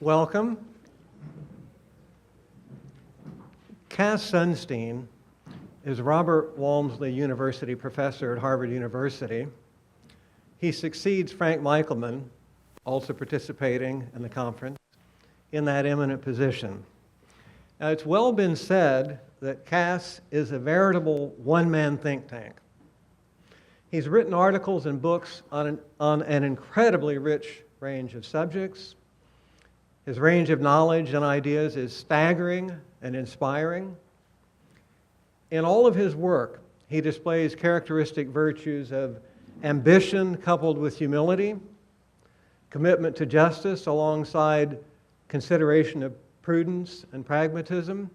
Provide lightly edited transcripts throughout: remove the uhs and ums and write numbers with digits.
Welcome. Cass Sunstein is Robert Walmsley University professor at Harvard University. He succeeds Frank Michelman, also participating in the conference, in that eminent position. Now, it's well been said that Cass is a veritable one-man think tank. He's written articles and books on an incredibly rich range of subjects. His range of knowledge and ideas is staggering and inspiring. In all of his work, he displays characteristic virtues of ambition coupled with humility, commitment to justice alongside consideration of prudence and pragmatism,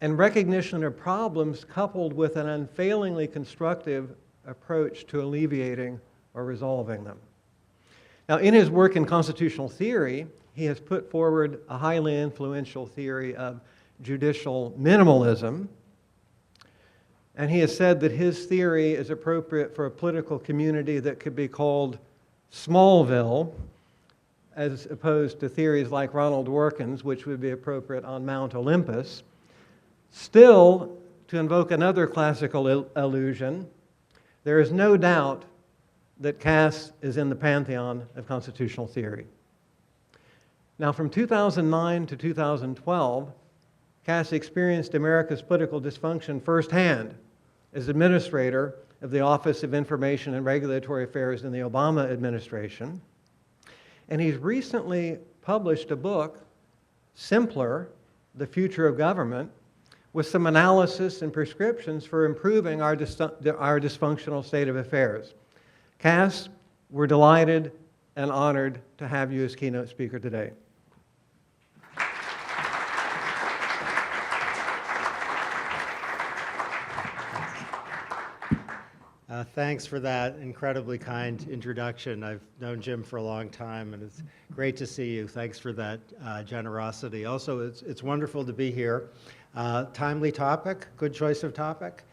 and recognition of problems coupled with an unfailingly constructive approach to alleviating or resolving them. Now, in his work in constitutional theory, he has put forward a highly influential theory of judicial minimalism, and he has said that his theory is appropriate for a political community that could be called Smallville, as opposed to theories like Ronald Dworkin's, which would be appropriate on Mount Olympus. Still, to invoke another classical allusion, there is no doubt that Cass is in the pantheon of constitutional theory. Now, from 2009 to 2012, Cass experienced America's political dysfunction firsthand as administrator of the Office of Information and Regulatory Affairs in the Obama administration. And he's recently published a book, Simpler, The Future of Government, with some analysis and prescriptions for improving our dysfunctional state of affairs. Cass, we're delighted and honored to have you as keynote speaker today. Thanks for that incredibly kind introduction. I've known Jim for a long time, and it's great to see you. Thanks for that generosity. Also, it's wonderful to be here. Timely topic, good choice of topic.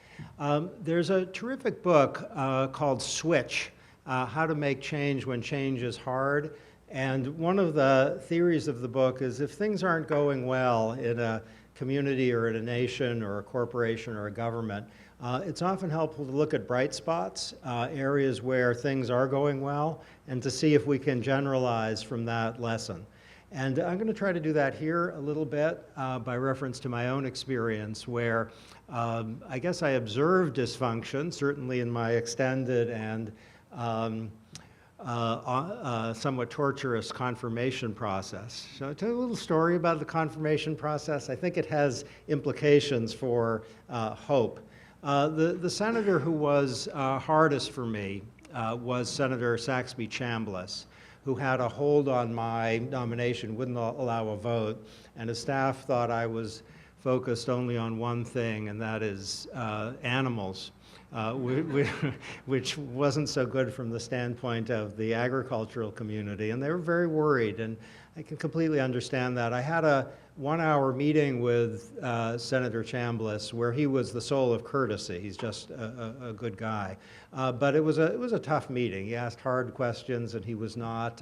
There's a terrific book called Switch, How to Make Change When Change is Hard. And one of the theories of the book is if things aren't going well in a community or in a nation or a corporation or a government, it's often helpful to look at bright spots, areas where things are going well, and to see if we can generalize from that lesson. And I'm going to try to do that here a little bit by reference to my own experience where I guess I observed dysfunction, certainly in my extended and somewhat torturous confirmation process. So I'll tell you a little story about the confirmation process. I think it has implications for hope. The senator who was hardest for me was Senator Saxby Chambliss, who had a hold on my nomination, wouldn't allow a vote, and his staff thought I was focused only on one thing, and that is animals, which wasn't so good from the standpoint of the agricultural community, and they were very worried, and I can completely understand that. I had a one-hour meeting with Senator Chambliss where he was the soul of courtesy. He's just a good guy. But it was a tough meeting. He asked hard questions, and he was not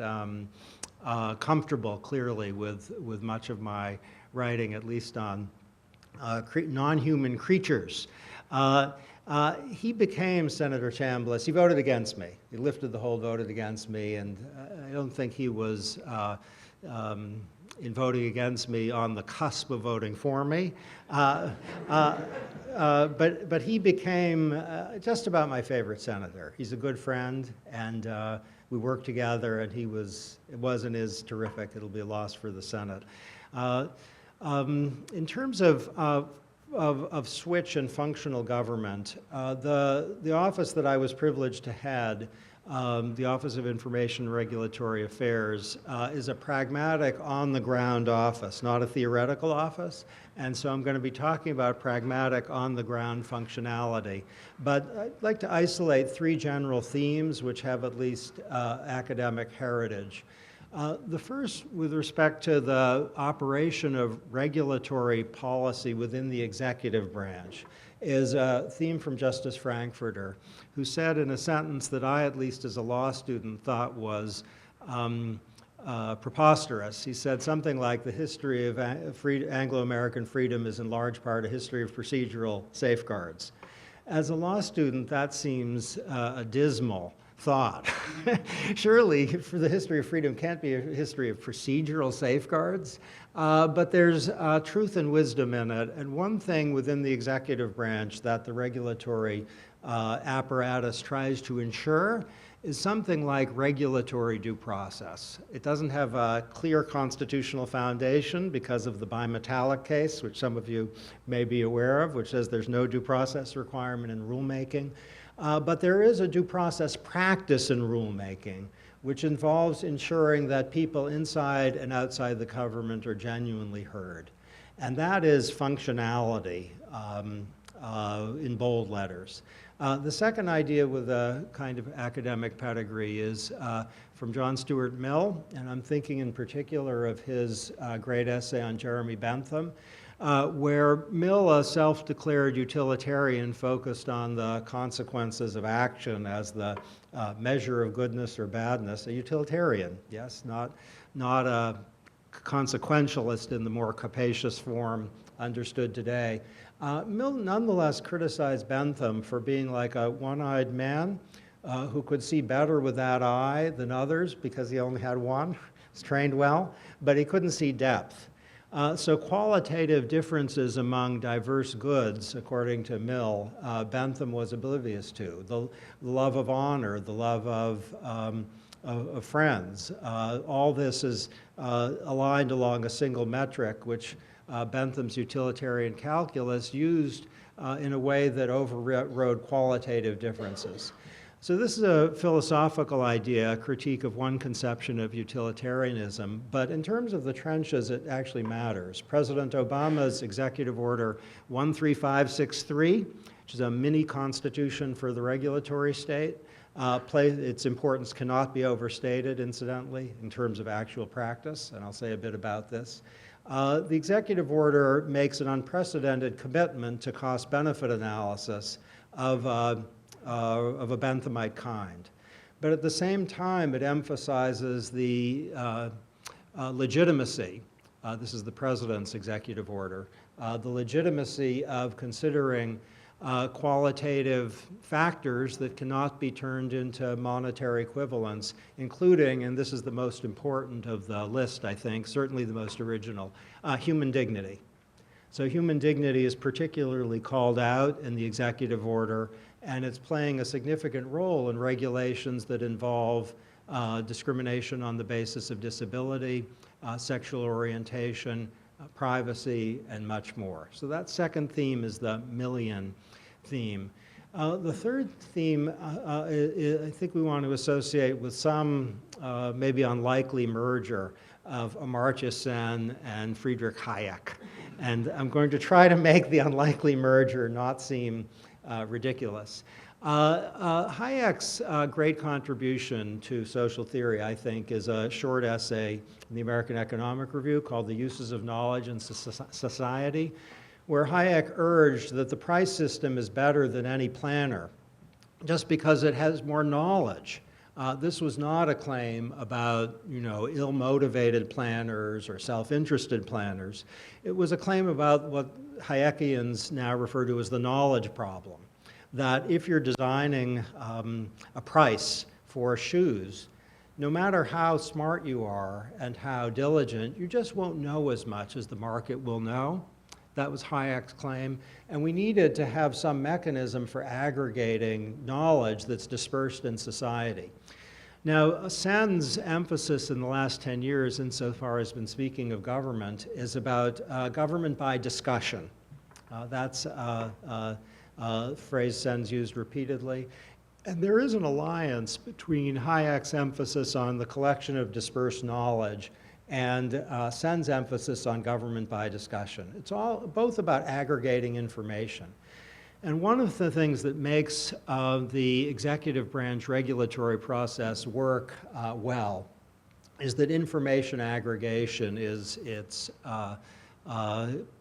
comfortable, clearly, with much of my writing, at least on non-human creatures. He became Senator Chambliss. He voted against me. He lifted the hold, voted against me, and I don't think he was in voting against me on the cusp of voting for me. But he became just about my favorite senator. He's a good friend, and we worked together, and it was and is terrific. It'll be a loss for the Senate. In terms of switch and functional government, the office that I was privileged to head, the Office of Information and Regulatory Affairs, is a pragmatic, on-the-ground office, not a theoretical office. And so I'm going to be talking about pragmatic, on-the-ground functionality. But I'd like to isolate three general themes which have at least academic heritage. The first, with respect to the operation of regulatory policy within the executive branch, is a theme from Justice Frankfurter, who said in a sentence that I, at least as a law student, thought was preposterous. He said something like the history of Anglo-American freedom is in large part a history of procedural safeguards. As a law student, that seems a dismal thought. Surely, for the history of freedom can't be a history of procedural safeguards, but there's truth and wisdom in it. And one thing within the executive branch that the regulatory apparatus tries to ensure is something like regulatory due process. It doesn't have a clear constitutional foundation because of the bimetallic case, which some of you may be aware of, which says there's no due process requirement in rulemaking. But there is a due process practice in rulemaking, which involves ensuring that people inside and outside the government are genuinely heard. And that is functionality in bold letters. The second idea with a kind of academic pedigree is from John Stuart Mill, and I'm thinking in particular of his great essay on Jeremy Bentham, where Mill, a self-declared utilitarian, focused on the consequences of action as the measure of goodness or badness. A utilitarian, yes, not a consequentialist in the more capacious form understood today. Mill nonetheless criticized Bentham for being like a one-eyed man who could see better with that eye than others because he only had one, was trained well, but he couldn't see depth. So qualitative differences among diverse goods, according to Mill, Bentham was oblivious to. The love of honor, the love of friends, all this is aligned along a single metric, which Bentham's utilitarian calculus used in a way that overrode qualitative differences. So this is a philosophical idea, a critique of one conception of utilitarianism, but in terms of the trenches, it actually matters. President Obama's Executive Order 13563, which is a mini constitution for the regulatory state, its importance cannot be overstated, incidentally, in terms of actual practice, and I'll say a bit about this. The executive order makes an unprecedented commitment to cost-benefit analysis of a Benthamite kind. But at the same time, it emphasizes the legitimacy, this is the president's executive order, the legitimacy of considering qualitative factors that cannot be turned into monetary equivalents, including, and this is the most important of the list, I think, certainly the most original, human dignity. So human dignity is particularly called out in the executive order, and it's playing a significant role in regulations that involve discrimination on the basis of disability, sexual orientation, privacy, and much more. So that second theme is the Millian theme. The third theme, I think we want to associate with some maybe unlikely merger of Amartya Sen and Friedrich Hayek. And I'm going to try to make the unlikely merger not seem ridiculous. Hayek's great contribution to social theory, I think, is a short essay in the American Economic Review called The Uses of Knowledge in Society, where Hayek urged that the price system is better than any planner just because it has more knowledge. This was not a claim about, ill-motivated planners or self-interested planners. It was a claim about what Hayekians now refer to as the knowledge problem, that if you're designing a price for shoes, no matter how smart you are and how diligent, you just won't know as much as the market will know. That was Hayek's claim. And we needed to have some mechanism for aggregating knowledge that's dispersed in society. Now, Sen's emphasis in the last 10 years, insofar as been speaking of government, is about government by discussion. That's a phrase Sen's used repeatedly. And there is an alliance between Hayek's emphasis on the collection of dispersed knowledge and Sen's emphasis on government by discussion. It's both about aggregating information. And one of the things that makes the executive branch regulatory process work well is that information aggregation is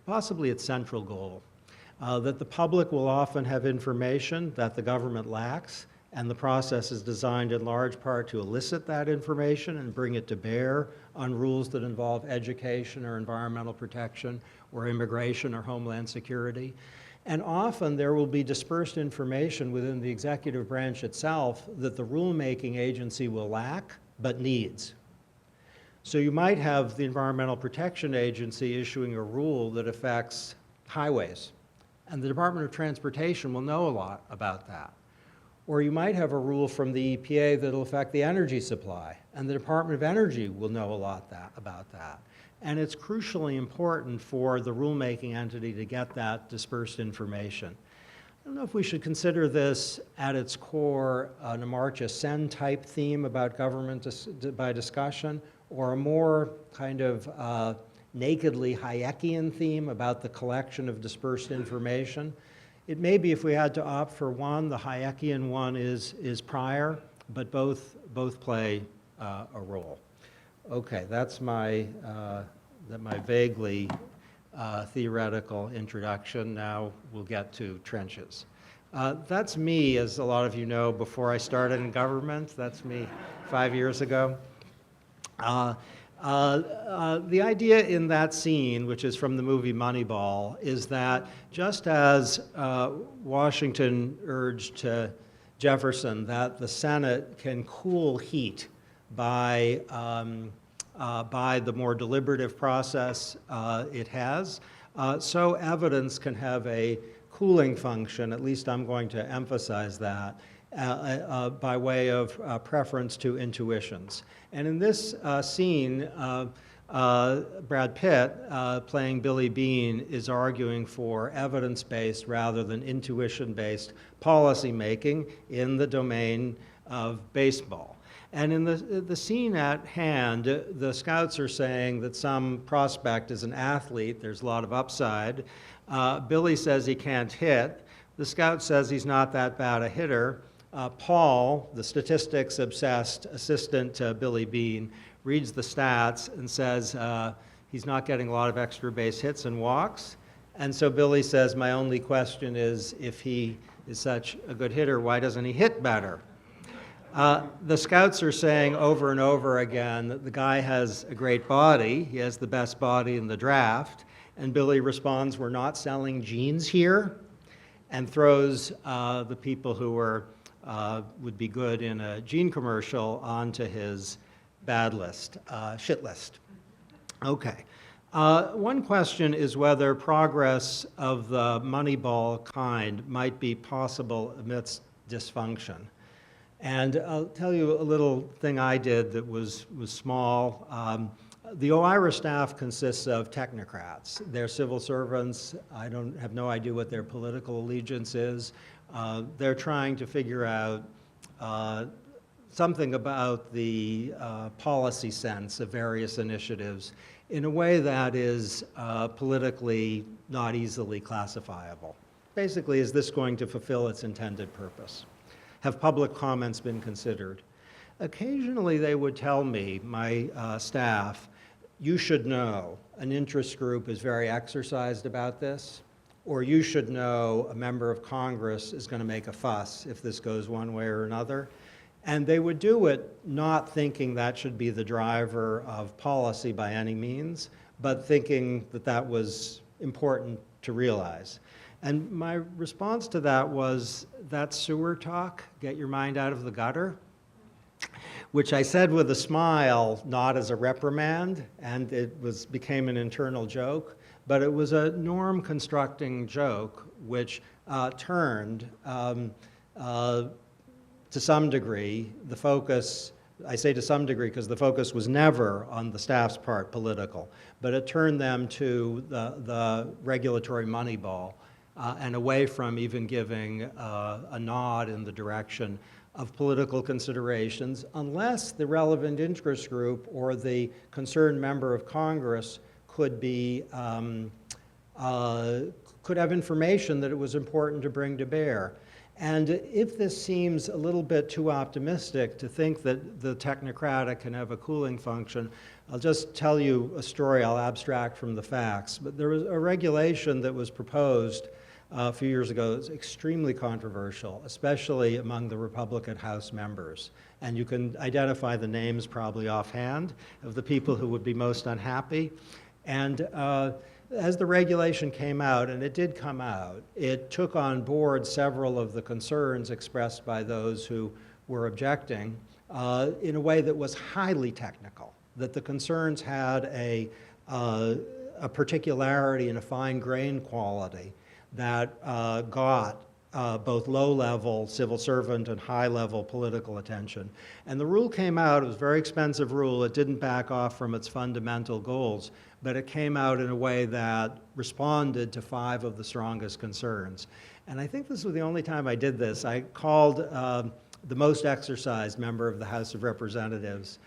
possibly its central goal. That the public will often have information that the government lacks, And the process is designed in large part to elicit that information and bring it to bear on rules that involve education or environmental protection or immigration or homeland security. And often there will be dispersed information within the executive branch itself that the rulemaking agency will lack but needs. So you might have the Environmental Protection Agency issuing a rule that affects highways, and the Department of Transportation will know a lot about that. Or you might have a rule from the EPA that will affect the energy supply, and the Department of Energy will know a lot about that. And it's crucially important for the rulemaking entity to get that dispersed information. I don't know if we should consider this at its core an Amartya Sen type theme about government by discussion, or a more kind of nakedly Hayekian theme about the collection of dispersed information. It may be, if we had to opt for one, the Hayekian one is prior, but both play a role. Okay, that's my vaguely theoretical introduction. Now we'll get to trenches. That's me, as a lot of you know, before I started in government. That's me 5 years ago. The idea in that scene, which is from the movie Moneyball, is that just as Washington urged to Jefferson that the Senate can cool heat by the more deliberative process it has, so evidence can have a cooling function. At least I'm going to emphasize that. By way of preference to intuitions. And in this scene, Brad Pitt, playing Billy Beane, is arguing for evidence-based rather than intuition-based policy making in the domain of baseball. And in the scene at hand, the scouts are saying that some prospect is an athlete, there's a lot of upside. Billy says he can't hit. The scout says he's not that bad a hitter. Paul, the statistics-obsessed assistant to Billy Beane, reads the stats and says he's not getting a lot of extra base hits and walks. And so Billy says, my only question is, if he is such a good hitter, why doesn't he hit better? The scouts are saying over and over again that the guy has a great body. He has the best body in the draft. And Billy responds, we're not selling jeans here, and throws the people who would be good in a jean commercial onto his bad list, shit list. Okay. One question is whether progress of the Moneyball kind might be possible amidst dysfunction. And I'll tell you a little thing I did that was small. The OIRA staff consists of technocrats. They're civil servants. I have no idea what their political allegiance is. They're trying to figure out something about the policy sense of various initiatives in a way that is politically not easily classifiable. Basically, is this going to fulfill its intended purpose? Have public comments been considered? Occasionally they would tell me, my staff, you should know an interest group is very exercised about this, or you should know a member of Congress is going to make a fuss if this goes one way or another. And they would do it not thinking that should be the driver of policy by any means, but thinking that that was important to realize. And my response to that was, that's sewer talk, get your mind out of the gutter, which I said with a smile, not as a reprimand, and it became an internal joke, but it was a norm-constructing joke which turned, to some degree, the focus, I say to some degree because the focus was never on the staff's part political, but it turned them to the regulatory Moneyball and away from even giving a nod in the direction of political considerations, unless the relevant interest group or the concerned member of Congress could have information that it was important to bring to bear. And if this seems a little bit too optimistic to think that the technocratic can have a cooling function, I'll just tell you a story. I'll abstract from the facts. But there was a regulation that was proposed a few years ago. It was extremely controversial, especially among the Republican House members. And you can identify the names probably offhand of the people who would be most unhappy. And as the regulation came out, and it did come out, it took on board several of the concerns expressed by those who were objecting in a way that was highly technical, that the concerns had a particularity and a fine-grained quality that got both low-level civil servant and high-level political attention. And the rule came out, it was a very expensive rule, it didn't back off from its fundamental goals, but it came out in a way that responded to 5 of the strongest concerns. And I think this was the only time I did this. I called the most exercised member of the House of Representatives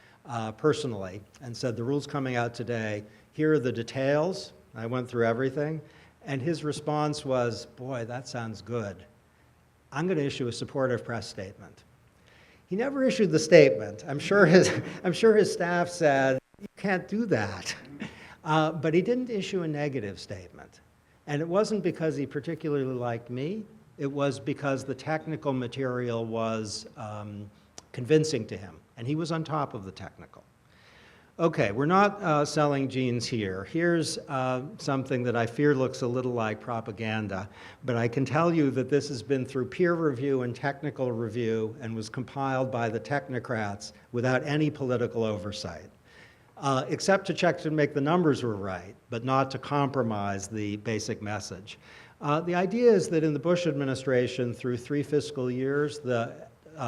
personally and said, the rule's coming out today, here are the details. I went through everything. And his response was, boy, that sounds good. I'm going to issue a supportive press statement. He never issued the statement. I'm sure his staff said, you can't do that. But he didn't issue a negative statement. And it wasn't because he particularly liked me. It was because the technical material was convincing to him. And he was on top of the technical. Okay, we're not selling jeans here. Here's something that I fear looks a little like propaganda, but I can tell you that this has been through peer review and technical review and was compiled by the technocrats without any political oversight, except to check to make the numbers were right, but not to compromise the basic message. The idea is that in the Bush administration, through 3 fiscal years, the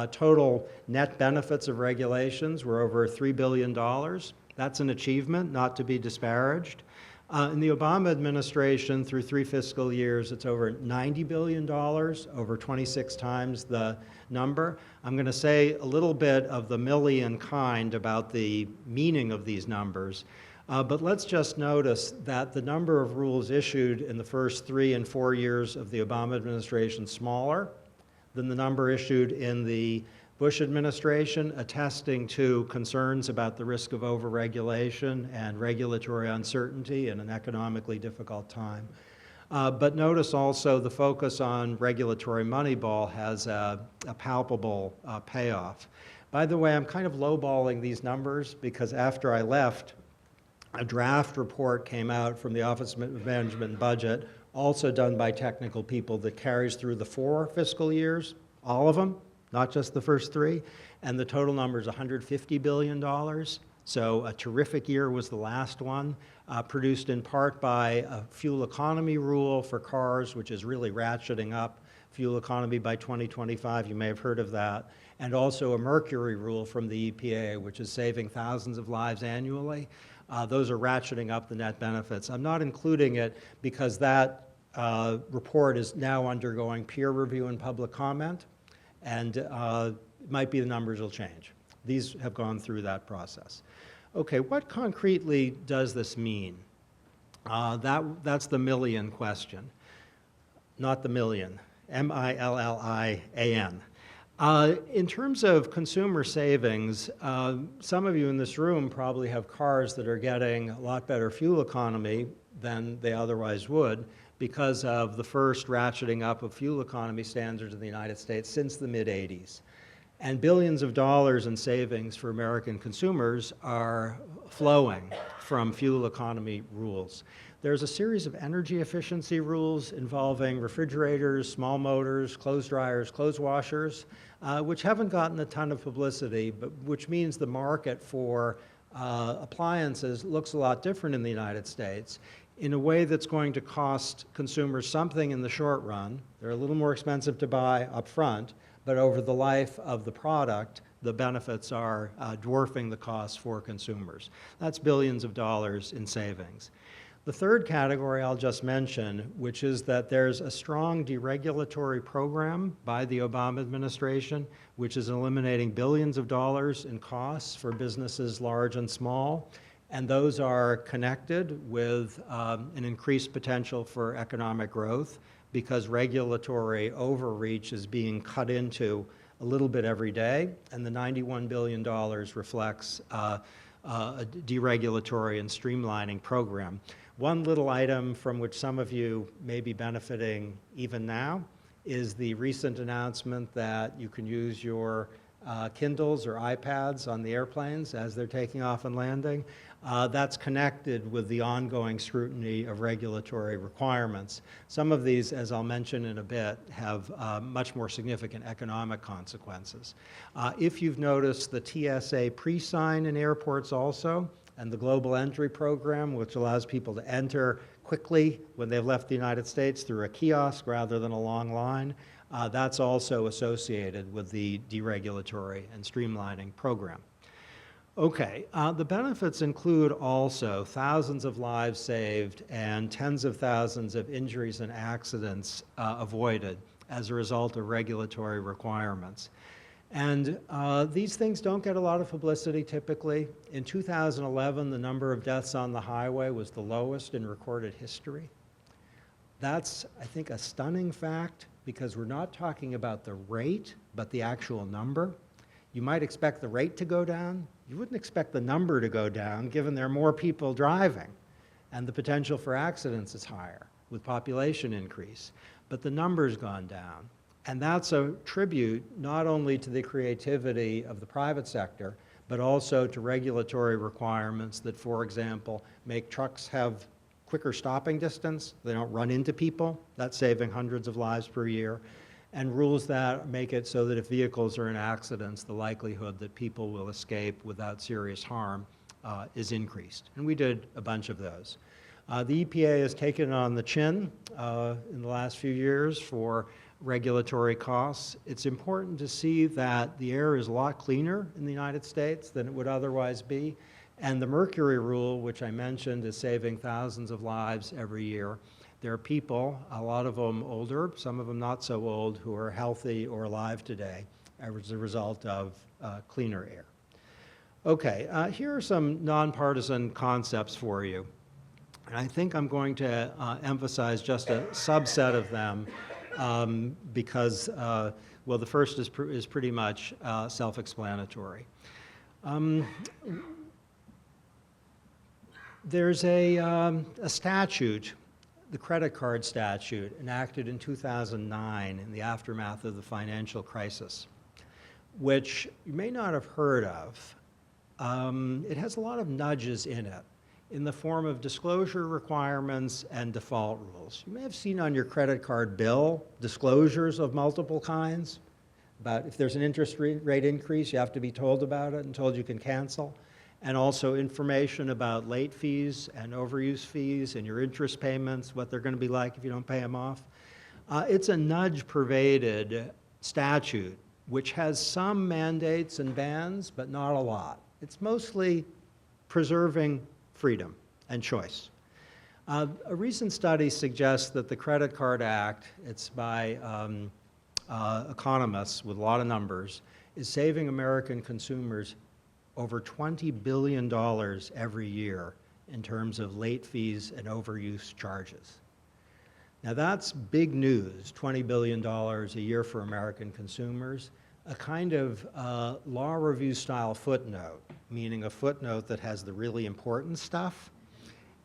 total net benefits of regulations were over $3 billion. That's an achievement, not to be disparaged. In the Obama administration, through 3 fiscal years, it's over $90 billion, over 26 times the number. I'm going to say a little bit of the million kind about the meaning of these numbers. But let's just notice that the number of rules issued in the first 3 and 4 years of the Obama administration is smaller than the number issued in the Bush administration, attesting to concerns about the risk of overregulation and regulatory uncertainty in an economically difficult time. But notice also the focus on regulatory moneyball has a palpable payoff. By the way, I'm kind of lowballing these numbers because after I left, a draft report came out from the Office of Management and Budget, also done by technical people, that carries through the 4 fiscal years, all of them, not just the first 3, and the total number is $150 billion. So a terrific year was the last one, produced in part by a fuel economy rule for cars, which is really ratcheting up fuel economy by 2025. You may have heard of that. And also a mercury rule from the EPA, which is saving thousands of lives annually. Those are ratcheting up the net benefits. I'm not including it because that report is now undergoing peer review and public comment, and it might be the numbers will change. These have gone through that process. Okay, what concretely does this mean? That's the million question, not the million, M-I-L-L-I-A-N. In terms of consumer savings, some of you in this room probably have cars that are getting a lot better fuel economy than they otherwise would because of the first ratcheting up of fuel economy standards in the United States since the mid-'80s. And billions of dollars in savings for American consumers are flowing from fuel economy rules. There's a series of energy efficiency rules involving refrigerators, small motors, clothes dryers, clothes washers, which haven't gotten a ton of publicity, but which means the market for appliances looks a lot different in the United States in a way that's going to cost consumers something in the short run. They're a little more expensive to buy up front, but over the life of the product, the benefits are dwarfing the costs for consumers. That's billions of dollars in savings. The third category I'll just mention, which is that there's a strong deregulatory program by the Obama administration, which is eliminating billions of dollars in costs for businesses large and small, and those are connected with an increased potential for economic growth because regulatory overreach is being cut into a little bit every day, and the $91 billion reflects a deregulatory and streamlining program. One little item from which some of you may be benefiting even now is the recent announcement that you can use your Kindles or iPads on the airplanes as they're taking off and landing. That's connected with the ongoing scrutiny of regulatory requirements. Some of these, as I'll mention in a bit, have much more significant economic consequences. If you've noticed the TSA pre-sign in airports also, and the Global Entry Program, which allows people to enter quickly when they've left the United States through a kiosk rather than a long line, that's also associated with the deregulatory and streamlining program. Okay, the benefits include also thousands of lives saved and tens of thousands of injuries and accidents avoided as a result of regulatory requirements. And these things don't get a lot of publicity typically. In 2011, the number of deaths on the highway was the lowest in recorded history. That's, I think, a stunning fact because we're not talking about the rate, but the actual number. You might expect the rate to go down. You wouldn't expect the number to go down given there are more people driving and the potential for accidents is higher with population increase. But the number's gone down. And that's a tribute not only to the creativity of the private sector, but also to regulatory requirements that, for example, make trucks have quicker stopping distance. They don't run into people. That's saving hundreds of lives per year. And rules that make it so that if vehicles are in accidents, the likelihood that people will escape without serious harm is increased. And we did a bunch of those. The EPA has taken on the chin in the last few years for regulatory costs. It's important to see that the air is a lot cleaner in the United States than it would otherwise be. And the mercury rule, which I mentioned, is saving thousands of lives every year. There are people, a lot of them older, some of them not so old, who are healthy or alive today as a result of cleaner air. Okay, here are some nonpartisan concepts for you. And I think I'm going to emphasize just a subset of them because, well, the first is pretty much self-explanatory. There's a statute, the credit card statute, enacted in 2009 in the aftermath of the financial crisis, which you may not have heard of. It has a lot of nudges in it, in the form of disclosure requirements and default rules. You may have seen on your credit card bill disclosures of multiple kinds. About if there's an interest rate increase, you have to be told about it and told you can cancel. And also information about late fees and overuse fees and your interest payments, what they're going to be like if you don't pay them off. It's a nudge-pervaded statute which has some mandates and bans, but not a lot. It's mostly preserving freedom and choice. A recent study suggests that the Credit Card Act, it's by economists with a lot of numbers, is saving American consumers over $20 billion every year in terms of late fees and overuse charges. Now that's big news, $20 billion a year for American consumers. A kind of law review style footnote, meaning a footnote that has the really important stuff,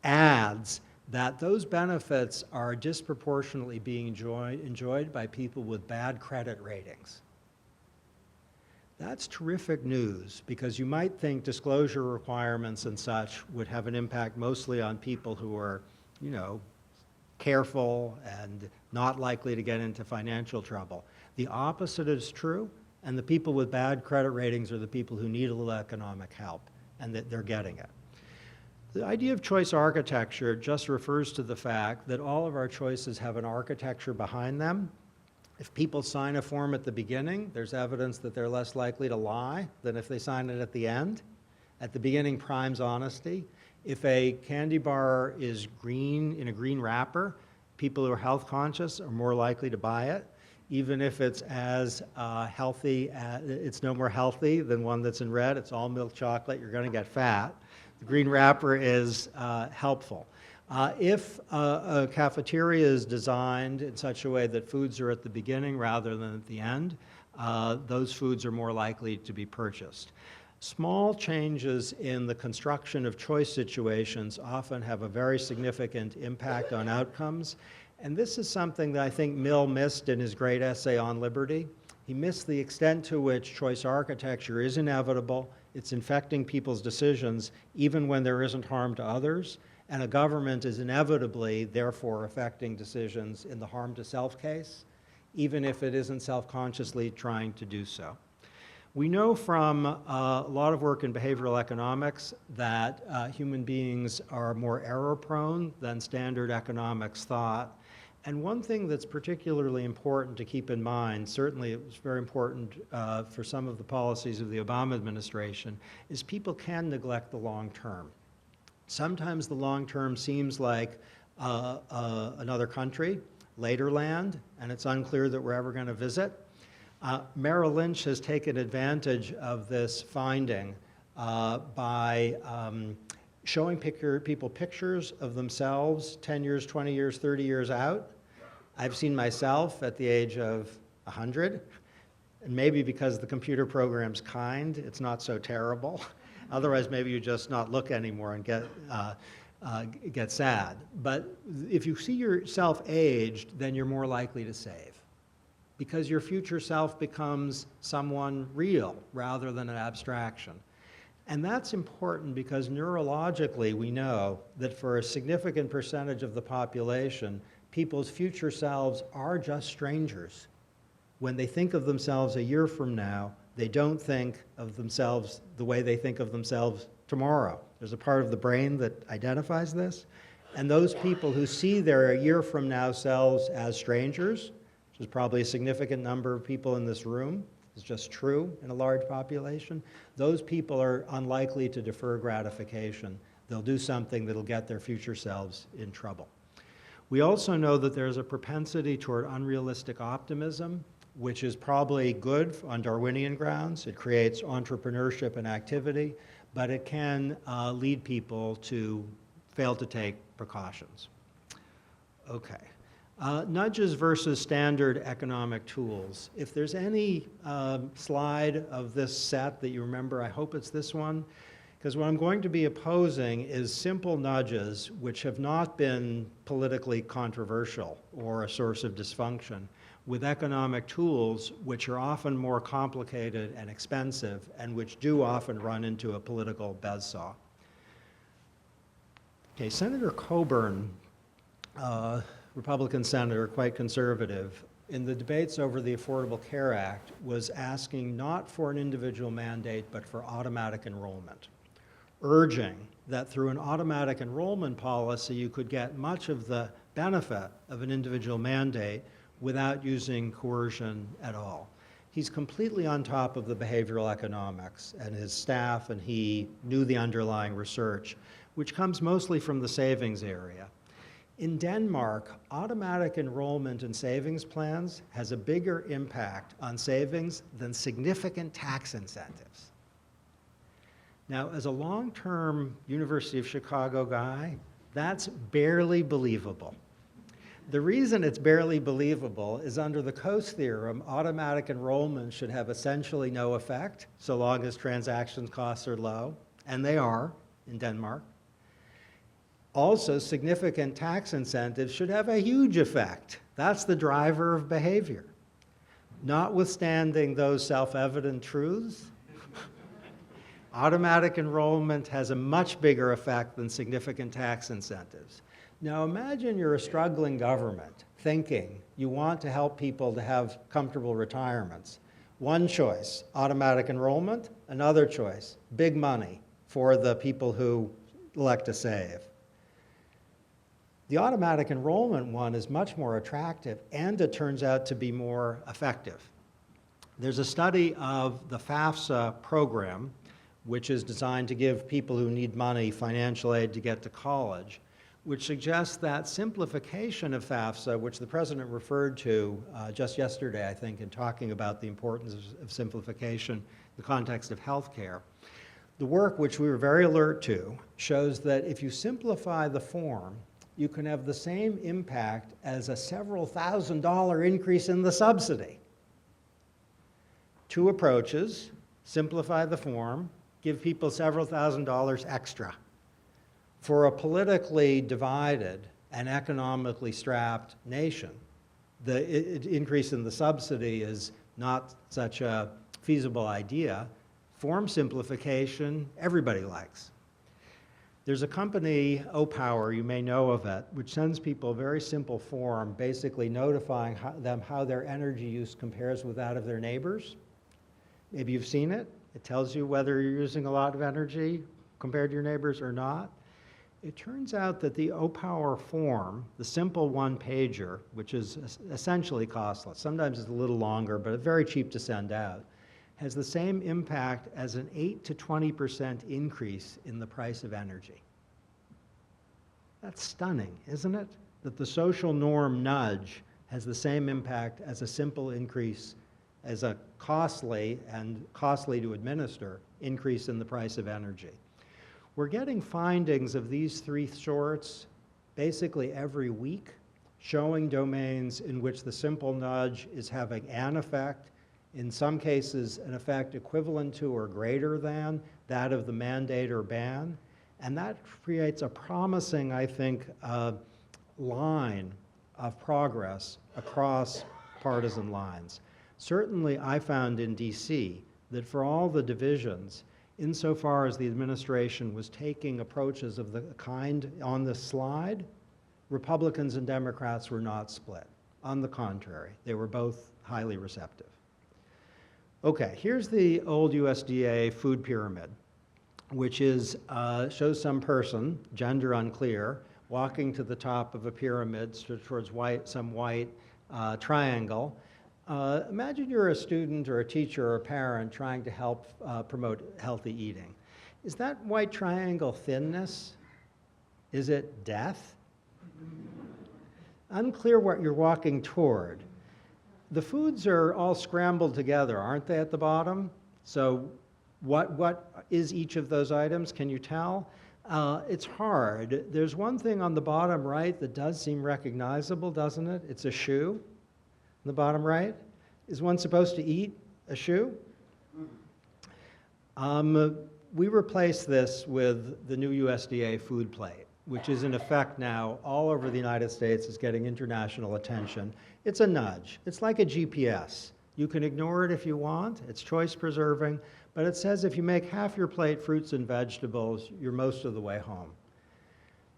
adds that those benefits are disproportionately being enjoyed by people with bad credit ratings. That's terrific news because you might think disclosure requirements and such would have an impact mostly on people who are, you know, careful and not likely to get into financial trouble. The opposite is true, and the people with bad credit ratings are the people who need a little economic help, and that they're getting it. The idea of choice architecture just refers to the fact that all of our choices have an architecture behind them. If people sign a form at the beginning, there's evidence that they're less likely to lie than if they sign it at the end. At the beginning primes honesty. If a candy bar is green, in a green wrapper, people who are health conscious are more likely to buy it, even if it's as healthy, it's no more healthy than one that's in red. It's all milk chocolate, you're going to get fat. The green wrapper is helpful. If a cafeteria is designed in such a way that foods are at the beginning rather than at the end, those foods are more likely to be purchased. Small changes in the construction of choice situations often have a very significant impact on outcomes. And this is something that I think Mill missed in his great essay on liberty. He missed the extent to which choice architecture is inevitable. It's infecting people's decisions even when there isn't harm to others. And a government is inevitably, therefore, affecting decisions in the harm to self case, even if it isn't self-consciously trying to do so. We know from a lot of work in behavioral economics that human beings are more error-prone than standard economics thought. And one thing that's particularly important to keep in mind, certainly it was very important for some of the policies of the Obama administration, is people can neglect the long term. Sometimes the long term seems like another country, later land, and it's unclear that we're ever going to visit. Merrill Lynch has taken advantage of this finding by showing people pictures of themselves 10 years, 20 years, 30 years out. I've seen myself at the age of 100, and maybe because the computer program's kind, it's not so terrible. Otherwise, maybe you just not look anymore and get sad. But if you see yourself aged, then you're more likely to save, because your future self becomes someone real rather than an abstraction. And that's important because neurologically we know that for a significant percentage of the population, people's future selves are just strangers. When they think of themselves a year from now, they don't think of themselves the way they think of themselves tomorrow. There's a part of the brain that identifies this. And those people who see their a year from now selves as strangers, which is probably a significant number of people in this room, is just true in a large population, those people are unlikely to defer gratification. They'll do something that'll get their future selves in trouble. We also know that there's a propensity toward unrealistic optimism, which is probably good on Darwinian grounds. It creates entrepreneurship and activity, but it can lead people to fail to take precautions. Okay. Nudges versus standard economic tools. If there's any slide of this set that you remember, I hope it's this one, because what I'm going to be opposing is simple nudges which have not been politically controversial or a source of dysfunction, with economic tools which are often more complicated and expensive and which do often run into a political buzzsaw. Okay, Senator Coburn, Republican senator, quite conservative, in the debates over the Affordable Care Act was asking not for an individual mandate but for automatic enrollment, urging that through an automatic enrollment policy you could get much of the benefit of an individual mandate without using coercion at all. He's completely on top of the behavioral economics, and his staff and he knew the underlying research, which comes mostly from the savings area. In Denmark, automatic enrollment in savings plans has a bigger impact on savings than significant tax incentives. Now, as a long-term University of Chicago guy, that's barely believable. The reason it's barely believable is under the Coase theorem, automatic enrollment should have essentially no effect so long as transaction costs are low, and they are in Denmark. Also, significant tax incentives should have a huge effect. That's the driver of behavior. Notwithstanding those self-evident truths, automatic enrollment has a much bigger effect than significant tax incentives. Now imagine you're a struggling government thinking you want to help people to have comfortable retirements. One choice, automatic enrollment. Another choice, big money for the people who elect to save. The automatic enrollment one is much more attractive, and it turns out to be more effective. There's a study of the FAFSA program, which is designed to give people who need money financial aid to get to college, which suggests that simplification of FAFSA, which the president referred to just yesterday, I think, in talking about the importance of simplification in the context of healthcare. The work, which we were very alert to, shows that if you simplify the form, you can have the same impact as a several $1,000s increase in the subsidy. Two approaches: simplify the form, give people several $1,000s extra. For a politically divided and economically strapped nation, the increase in the subsidy is not such a feasible idea. Form simplification, everybody likes. There's a company, Opower, you may know of it, which sends people a very simple form, basically notifying them how their energy use compares with that of their neighbors. Maybe you've seen it. It tells you whether you're using a lot of energy compared to your neighbors or not. It turns out that the Opower form, the simple one-pager, which is essentially costless, sometimes it's a little longer, but very cheap to send out, has the same impact as an 8 to 20% increase in the price of energy. That's stunning, isn't it? That the social norm nudge has the same impact as a simple increase, as a costly and costly to administer increase in the price of energy. We're getting findings of these three sorts basically every week, showing domains in which the simple nudge is having an effect, in some cases an effect equivalent to or greater than that of the mandate or ban. And that creates a promising, I think, line of progress across partisan lines. Certainly, I found in DC that for all the divisions, insofar as the administration was taking approaches of the kind on this slide, Republicans and Democrats were not split. On the contrary, they were both highly receptive. Okay, here's the old USDA food pyramid, which is, shows some person, gender unclear, walking to the top of a pyramid towards some white triangle. Imagine you're a student or a teacher or a parent trying to help promote healthy eating. Is that white triangle thinness? Is it death? Unclear what you're walking toward. The foods are all scrambled together, aren't they, at the bottom? So what is each of those items? Can you tell? It's hard. There's one thing on the bottom right that does seem recognizable, doesn't it? It's a shoe. On the bottom right. Is one supposed to eat a shoe? We replaced this with the new USDA food plate, which is in effect now all over the United States, is getting international attention. It's a nudge. It's like a GPS. You can ignore it if you want. It's choice preserving, but it says if you make half your plate fruits and vegetables, you're most of the way home.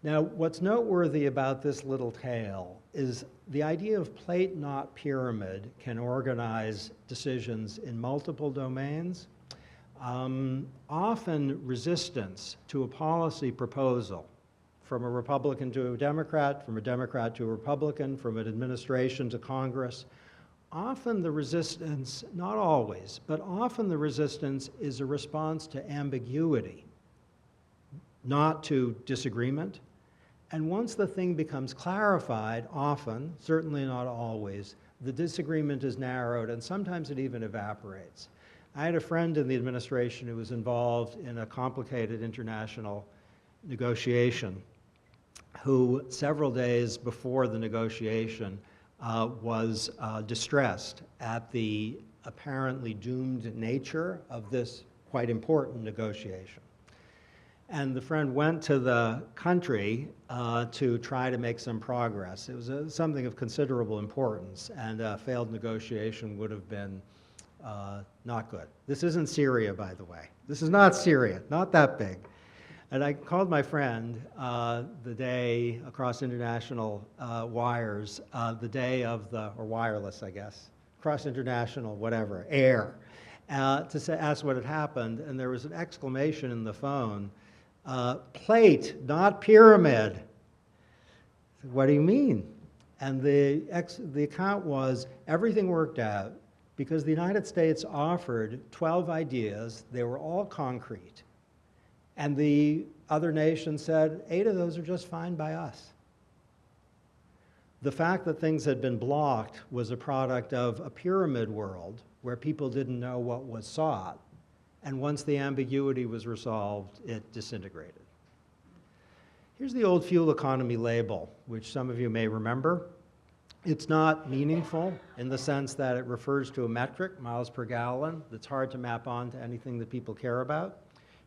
Now, what's noteworthy about this little tale is the idea of plate, not pyramid, can organize decisions in multiple domains. Often resistance to a policy proposal from a Republican to a Democrat, from a Democrat to a Republican, from an administration to Congress. Often the resistance, not always, but often the resistance is a response to ambiguity, not to disagreement. And once the thing becomes clarified, often, certainly not always, the disagreement is narrowed and sometimes it even evaporates. I had a friend in the administration who was involved in a complicated international negotiation who several days before the negotiation was distressed at the apparently doomed nature of this quite important negotiation. And the friend went to the country to try to make some progress. It was something of considerable importance, and a failed negotiation would have been not good. This isn't Syria, by the way. This is not Syria, not that big. And I called my friend the day across international wires, the day of the, or wireless, I guess, across international, whatever, air, to ask what had happened. And there was an exclamation in the phone, plate, not pyramid. I said, what do you mean? And the account was, everything worked out because the United States offered 12 ideas. They were all concrete. And the other nation said, 8 of those are just fine by us. The fact that things had been blocked was a product of a pyramid world where people didn't know what was sought. And once the ambiguity was resolved, it disintegrated. Here's the old fuel economy label, which some of you may remember. It's not meaningful in the sense that it refers to a metric, miles per gallon, that's hard to map onto anything that people care about.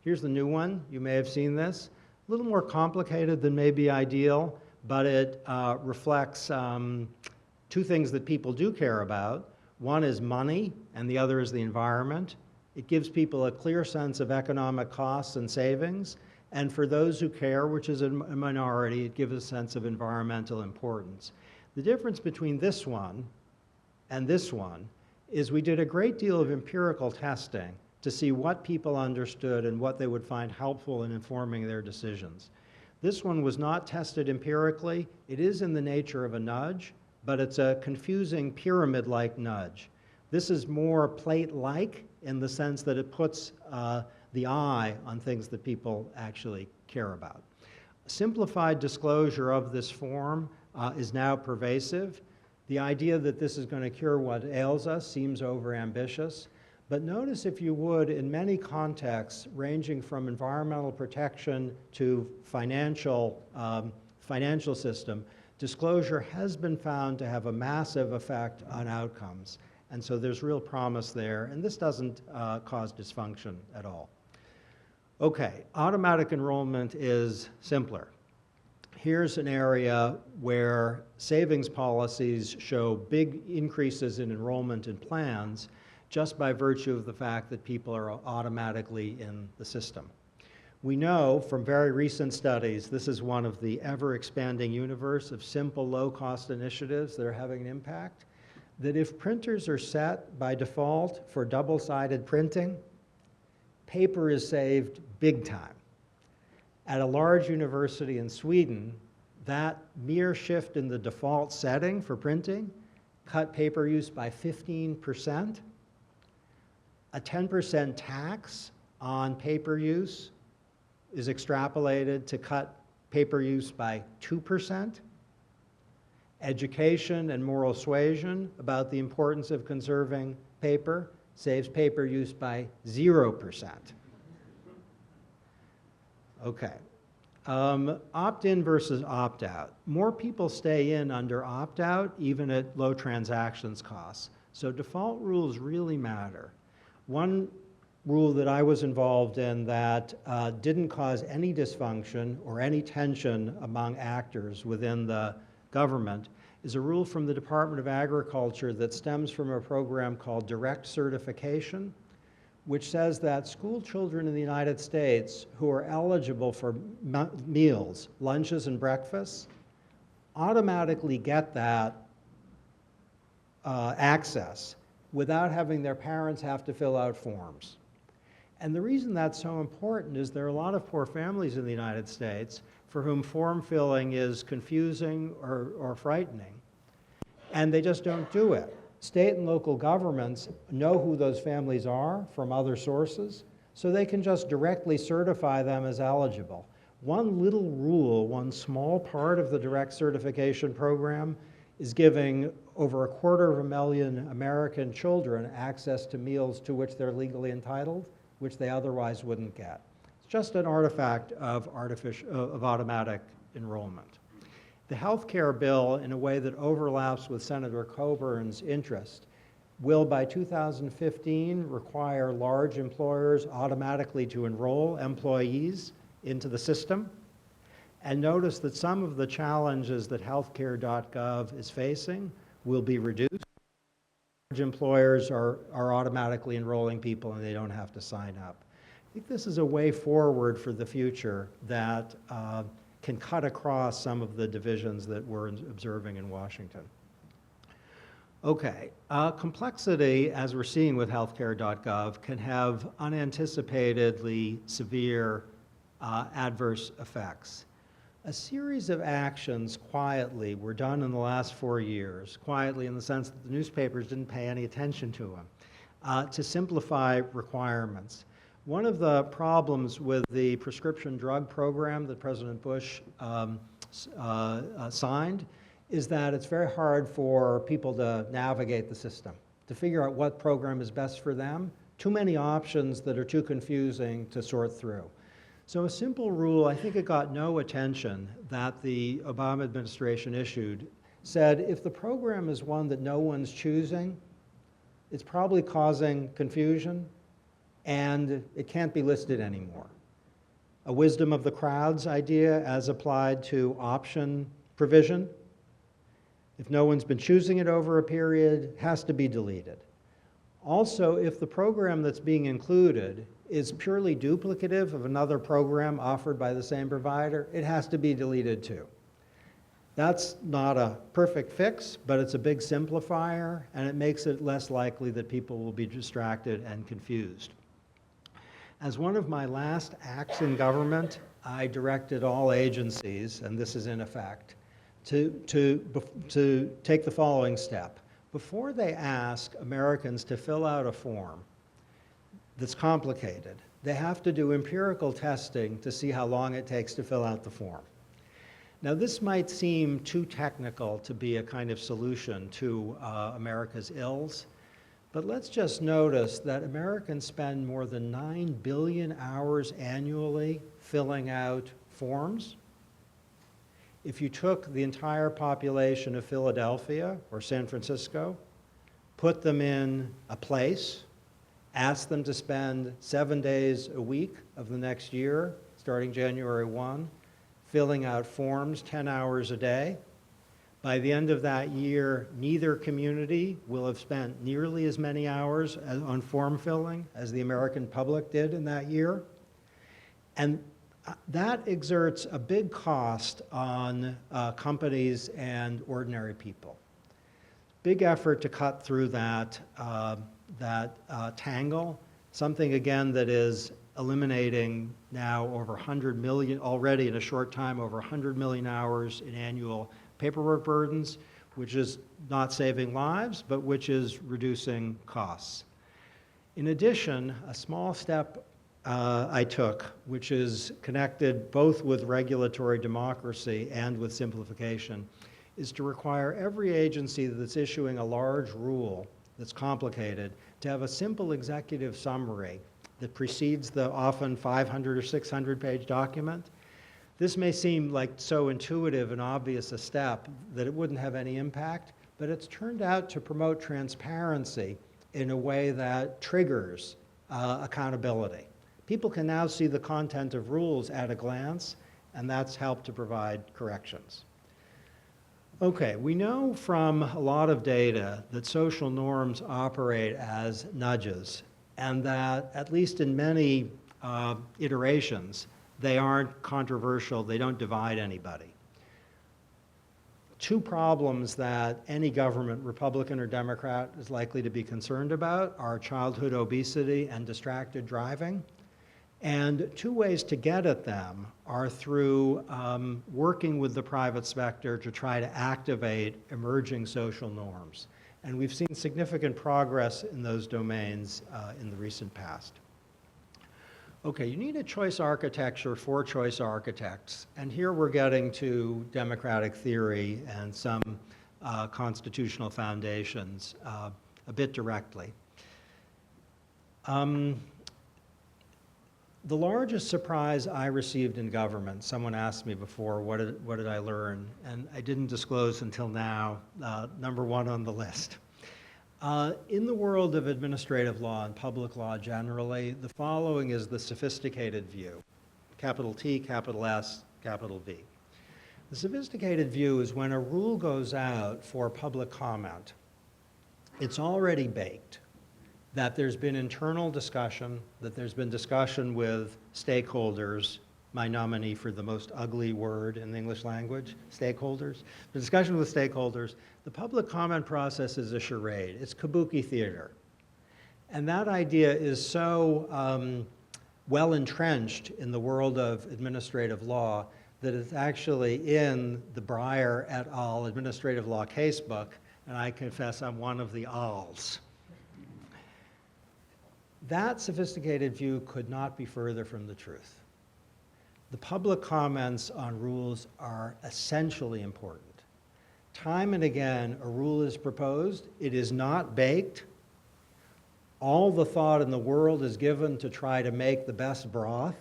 Here's the new one. You may have seen this. A little more complicated than may be ideal, but it reflects two things that people do care about. One is money, and the other is the environment. It gives people a clear sense of economic costs and savings. And for those who care, which is a minority, it gives a sense of environmental importance. The difference between this one and this one is we did a great deal of empirical testing to see what people understood and what they would find helpful in informing their decisions. This one was not tested empirically. It is in the nature of a nudge, but it's a confusing pyramid-like nudge. This is more plate-like in the sense that it puts the eye on things that people actually care about. Simplified disclosure of this form is now pervasive. The idea that this is going to cure what ails us seems overambitious. But notice, if you would, in many contexts, ranging from environmental protection to financial system, disclosure has been found to have a massive effect on outcomes. And so there's real promise there, and this doesn't cause dysfunction at all. Okay, automatic enrollment is simpler. Here's an area where savings policies show big increases in enrollment in plans just by virtue of the fact that people are automatically in the system. We know from very recent studies, this is one of the ever-expanding universe of simple, low-cost initiatives that are having an impact, that if printers are set by default for double-sided printing, paper is saved big time. At a large university in Sweden, that mere shift in the default setting for printing cut paper use by 15%. A 10% tax on paper use is extrapolated to cut paper use by 2%. Education and moral suasion about the importance of conserving paper saves paper use by 0%. Okay. Opt-in versus opt-out. More people stay in under opt-out, even at low transactions costs. So default rules really matter. One rule that I was involved in that didn't cause any dysfunction or any tension among actors within the government is a rule from the Department of Agriculture that stems from a program called direct certification, which says that school children in the United States who are eligible for meals, lunches and breakfasts, automatically get that access without having their parents have to fill out forms. And the reason that's so important is there are a lot of poor families in the United States for whom form filling is confusing or frightening, and they just don't do it. State and local governments know who those families are from other sources, so they can just directly certify them as eligible. One little rule, one small part of the direct certification program is giving over 250,000 American children access to meals to which they're legally entitled, which they otherwise wouldn't get. It's just an artifact of automatic enrollment. The health care bill, in a way that overlaps with Senator Coburn's interest, will by 2015 require large employers automatically to enroll employees into the system. And notice that some of the challenges that healthcare.gov is facing will be reduced. Large employers are automatically enrolling people and they don't have to sign up. I think this is a way forward for the future that can cut across some of the divisions that we're observing in Washington. Okay, complexity, as we're seeing with healthcare.gov, can have unanticipatedly severe adverse effects. A series of actions quietly were done in the last 4 years, quietly in the sense that the newspapers didn't pay any attention to them, to simplify requirements. One of the problems with the prescription drug program that President Bush signed is that it's very hard for people to navigate the system, to figure out what program is best for them. Too many options that are too confusing to sort through. So a simple rule, I think it got no attention, that the Obama administration issued, said if the program is one that no one's choosing, it's probably causing confusion. and it can't be listed anymore. A wisdom of the crowds idea as applied to option provision. If no one's been choosing it over a period, has to be deleted. Also, if the program that's being included is purely duplicative of another program offered by the same provider, it has to be deleted too. That's not a perfect fix, but it's a big simplifier, and it makes it less likely that people will be distracted and confused. As one of my last acts in government, I directed all agencies, and this is in effect, to take the following step. Before they ask Americans to fill out a form that's complicated, they have to do empirical testing to see how long it takes to fill out the form. Now, this might seem too technical to be a kind of solution to America's ills, but let's just notice that Americans spend more than 9 billion hours annually filling out forms. If you took the entire population of Philadelphia or San Francisco, put them in a place, asked them to spend 7 days a week of the next year, starting January 1, filling out forms 10 hours a day, by the end of that year, neither community will have spent nearly as many hours on form filling as the American public did in that year. And that exerts a big cost on companies and ordinary people. Big effort to cut through that tangle, something again that is eliminating now over 100 million, already in a short time, over 100 million hours in annual paperwork burdens, which is not saving lives, but which is reducing costs. In addition, a small step I took, which is connected both with regulatory democracy and with simplification, is to require every agency that's issuing a large rule that's complicated to have a simple executive summary that precedes the often 500 or 600 page document. This may seem like so intuitive and obvious a step that it wouldn't have any impact, but it's turned out to promote transparency in a way that triggers accountability. People can now see the content of rules at a glance, and that's helped to provide corrections. Okay, we know from a lot of data that social norms operate as nudges, and that at least in many iterations, they aren't controversial, they don't divide anybody. Two problems that any government, Republican or Democrat, is likely to be concerned about are childhood obesity and distracted driving. And two ways to get at them are through working with the private sector to try to activate emerging social norms. And we've seen significant progress in those domains in the recent past. Okay, you need a choice architecture for choice architects. And here we're getting to democratic theory and some constitutional foundations a bit directly. The largest surprise I received in government, someone asked me before, what did I learn? And I didn't disclose until now, number one on the list. In the world of administrative law and public law generally, the following is the sophisticated view, capital T, capital S, capital V. The sophisticated view is when a rule goes out for public comment, it's already baked, that there's been internal discussion, that there's been discussion with stakeholders, my nominee for the most ugly word in the English language, stakeholders. The discussion with stakeholders, the public comment process is a charade. It's kabuki theater. And that idea is so well entrenched in the world of administrative law that it's actually in the Breyer et al. Administrative law casebook, and I confess I'm one of the alls. That sophisticated view could not be further from the truth. The public comments on rules are essentially important. Time and again, a rule is proposed. It is not baked. All the thought in the world is given to try to make the best broth,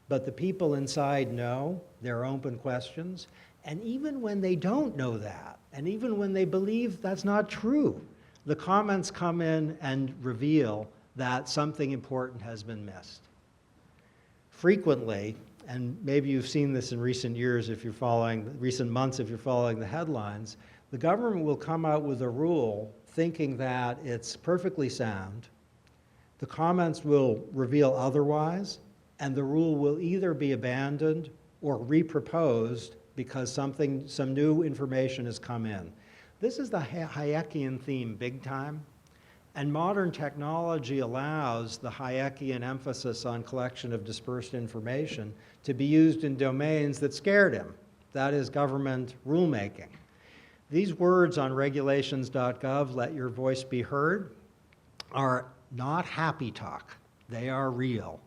but the people inside know. There are open questions. And even when they don't know that, and even when they believe that's not true, the comments come in and reveal that something important has been missed. Frequently, and maybe you've seen this in recent years if you're following, recent months if you're following the headlines, the government will come out with a rule thinking that it's perfectly sound. The comments will reveal otherwise, and the rule will either be abandoned or reproposed because some new information has come in. This is the Hayekian theme big time, and modern technology allows the Hayekian emphasis on collection of dispersed information to be used in domains that scared him, that is government rulemaking. These words on regulations.gov, let your voice be heard, are not happy talk. They are real.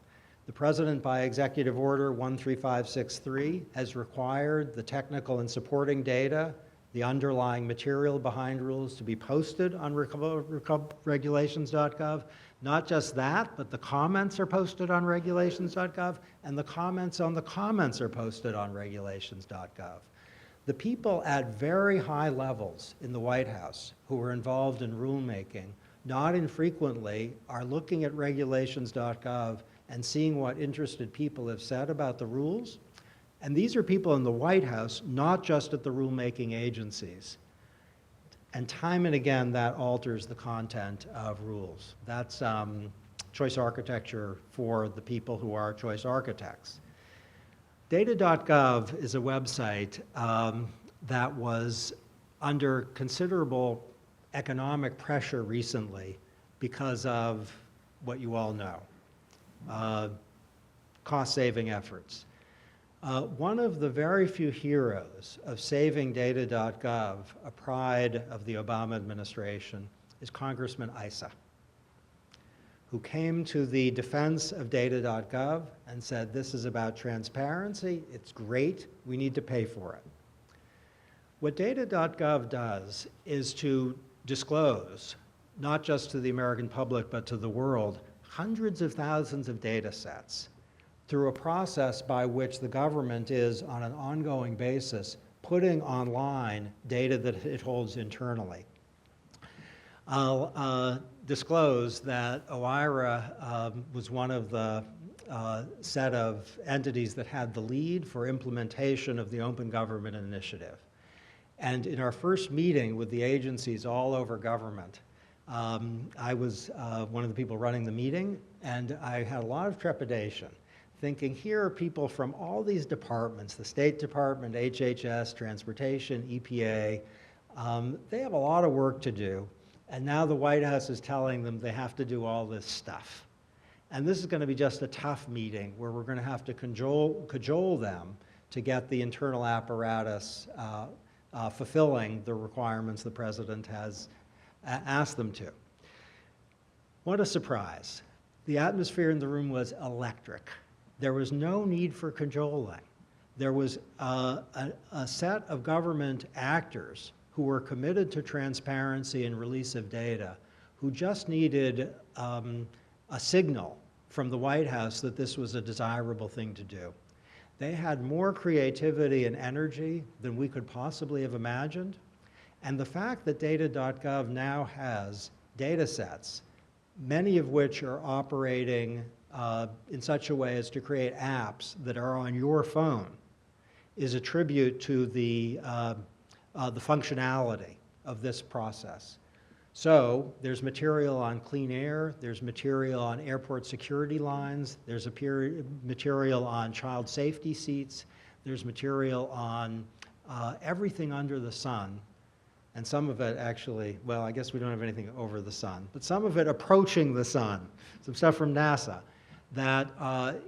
The President, by Executive Order 13563, has required the technical and supporting data, the underlying material behind rules to be posted on regulations.gov. Not just that, but the comments are posted on regulations.gov, and the comments on the comments are posted on regulations.gov. The people at very high levels in the White House who are involved in rulemaking, not infrequently, are looking at regulations.gov and seeing what interested people have said about the rules. And these are people in the White House, not just at the rulemaking agencies. And time and again, that alters the content of rules. That's choice architecture for the people who are choice architects. Data.gov is a website that was under considerable economic pressure recently because of what you all know, cost-saving efforts. One of the very few heroes of saving Data.gov, a pride of the Obama administration, is Congressman Issa, who came to the defense of Data.gov and said, this is about transparency, it's great, we need to pay for it. What Data.gov does is to disclose, not just to the American public, but to the world, hundreds of thousands of data sets through a process by which the government is, on an ongoing basis, putting online data that it holds internally. I'll disclose that OIRA was one of the set of entities that had the lead for implementation of the Open Government Initiative. And in our first meeting with the agencies all over government, I was one of the people running the meeting, and I had a lot of trepidation, thinking here are people from all these departments, the State Department, HHS, Transportation, EPA. They have a lot of work to do, and now the White House is telling them they have to do all this stuff. And this is going to be just a tough meeting where we're going to have to cajole them to get the internal apparatus fulfilling the requirements the President has asked them to. What a surprise. The atmosphere in the room was electric. There was no need for cajoling. There was a set of government actors who were committed to transparency and release of data, who just needed a signal from the White House that this was a desirable thing to do. They had more creativity and energy than we could possibly have imagined. And the fact that Data.gov now has data sets, many of which are operating in such a way as to create apps that are on your phone, is a tribute to the functionality of this process. So there's material on clean air, there's material on airport security lines, there's material on child safety seats, there's material on everything under the sun, and some of it actually, well, I guess we don't have anything over the sun, but some of it approaching the sun, some stuff from NASA that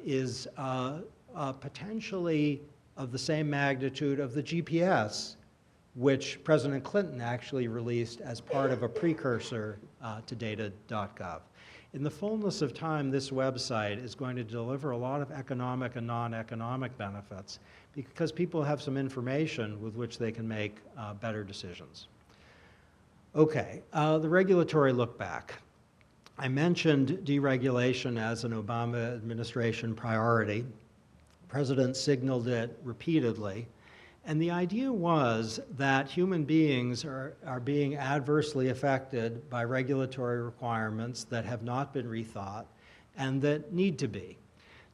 is potentially of the same magnitude of the GPS, which President Clinton actually released as part of a precursor to Data.gov. In the fullness of time, this website is going to deliver a lot of economic and non-economic benefits because people have some information with which they can make better decisions. Okay, the regulatory look back. I mentioned deregulation as an Obama administration priority. The President signaled it repeatedly. And the idea was that human beings are being adversely affected by regulatory requirements that have not been rethought and that need to be.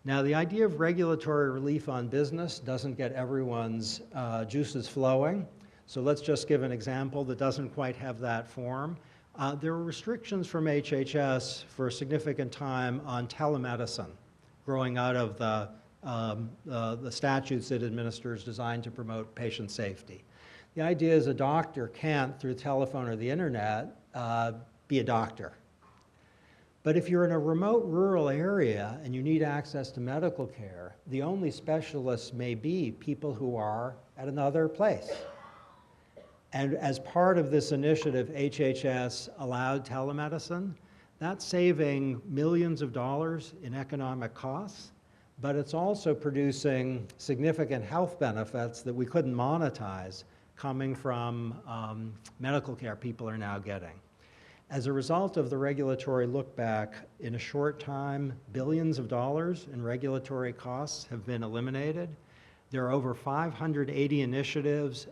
Now, the idea of regulatory relief on business doesn't get everyone's juices flowing. So let's just give an example that doesn't quite have that form. There were restrictions from HHS for a significant time on telemedicine growing out of the statutes it administers designed to promote patient safety. The idea is a doctor can't, through telephone or the internet, be a doctor. But if you're in a remote rural area and you need access to medical care, the only specialists may be people who are at another place. And as part of this initiative, HHS allowed telemedicine. That's saving millions of dollars in economic costs, but it's also producing significant health benefits that we couldn't monetize coming from medical care people are now getting. As a result of the regulatory look back, in a short time, billions of dollars in regulatory costs have been eliminated. There are over 580 initiatives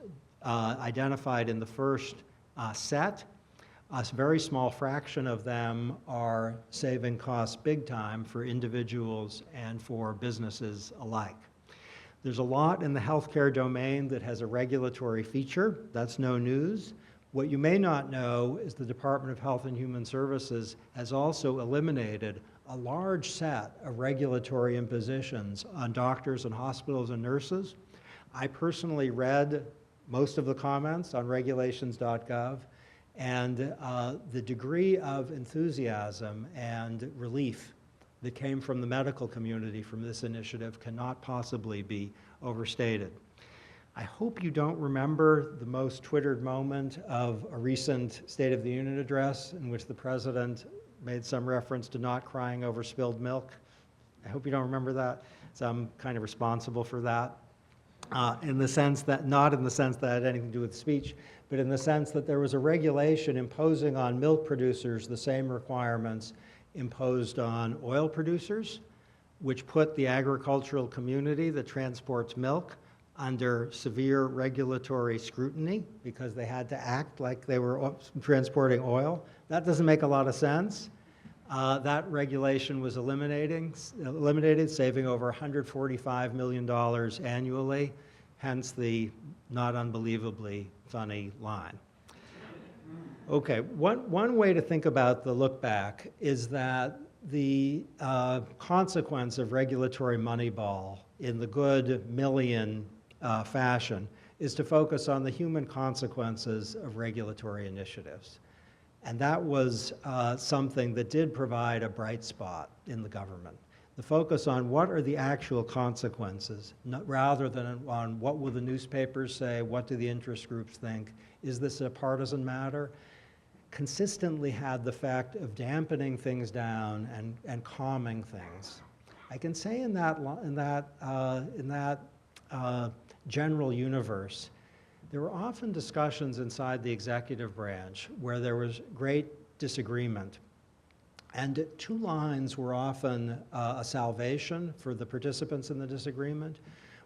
identified in the first set. A very small fraction of them are saving costs big time for individuals and for businesses alike. There's a lot in the healthcare domain that has a regulatory feature. That's no news. What you may not know is the Department of Health and Human Services has also eliminated a large set of regulatory impositions on doctors and hospitals and nurses. I personally read most of the comments on regulations.gov, and the degree of enthusiasm and relief that came from the medical community from this initiative cannot possibly be overstated. I hope you don't remember the most Twittered moment of a recent State of the Union address in which the president made some reference to not crying over spilled milk. I hope you don't remember that. So I'm kind of responsible for that. In the sense that, not in the sense that it had anything to do with speech, but in the sense that there was a regulation imposing on milk producers the same requirements imposed on oil producers, which put the agricultural community that transports milk under severe regulatory scrutiny because they had to act like they were transporting oil. That doesn't make a lot of sense. That regulation was eliminated, saving over $145 million annually, hence the not unbelievably funny line. Okay, one way to think about the look back is that the consequence of regulatory moneyball in the good million fashion is to focus on the human consequences of regulatory initiatives. And that was something that did provide a bright spot in the government. The focus on what are the actual consequences, rather than on what will the newspapers say, what do the interest groups think, is this a partisan matter, consistently had the effect of dampening things down and calming things. I can say in that general universe, there were often discussions inside the executive branch where there was great disagreement. And two lines were often a salvation for the participants in the disagreement.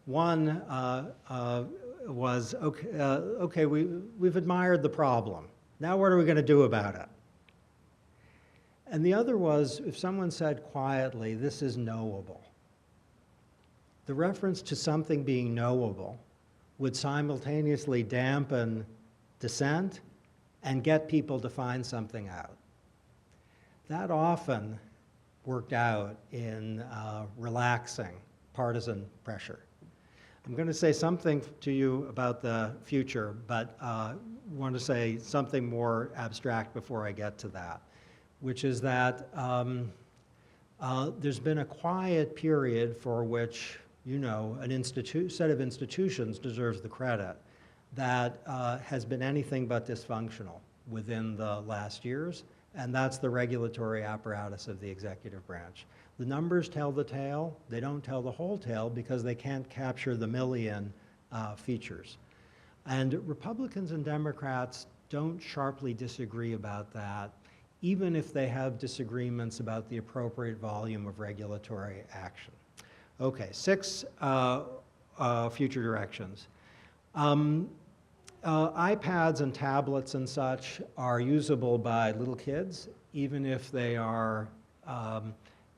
One was, okay, we've admired the problem. Now what are we going to do about it? And the other was, if someone said quietly, this is knowable. The reference to something being knowable would simultaneously dampen dissent and get people to find something out. That often worked out in relaxing partisan pressure. I'm going to say something to you about the future, but want to say something more abstract before I get to that, which is that there's been a quiet period for which, you know, set of institutions deserves the credit that has been anything but dysfunctional within the last years, and that's the regulatory apparatus of the executive branch. The numbers tell the tale. They don't tell the whole tale because they can't capture the million features. And Republicans and Democrats don't sharply disagree about that, even if they have disagreements about the appropriate volume of regulatory action. Okay, 6 future directions. iPads and tablets and such are usable by little kids, even if they are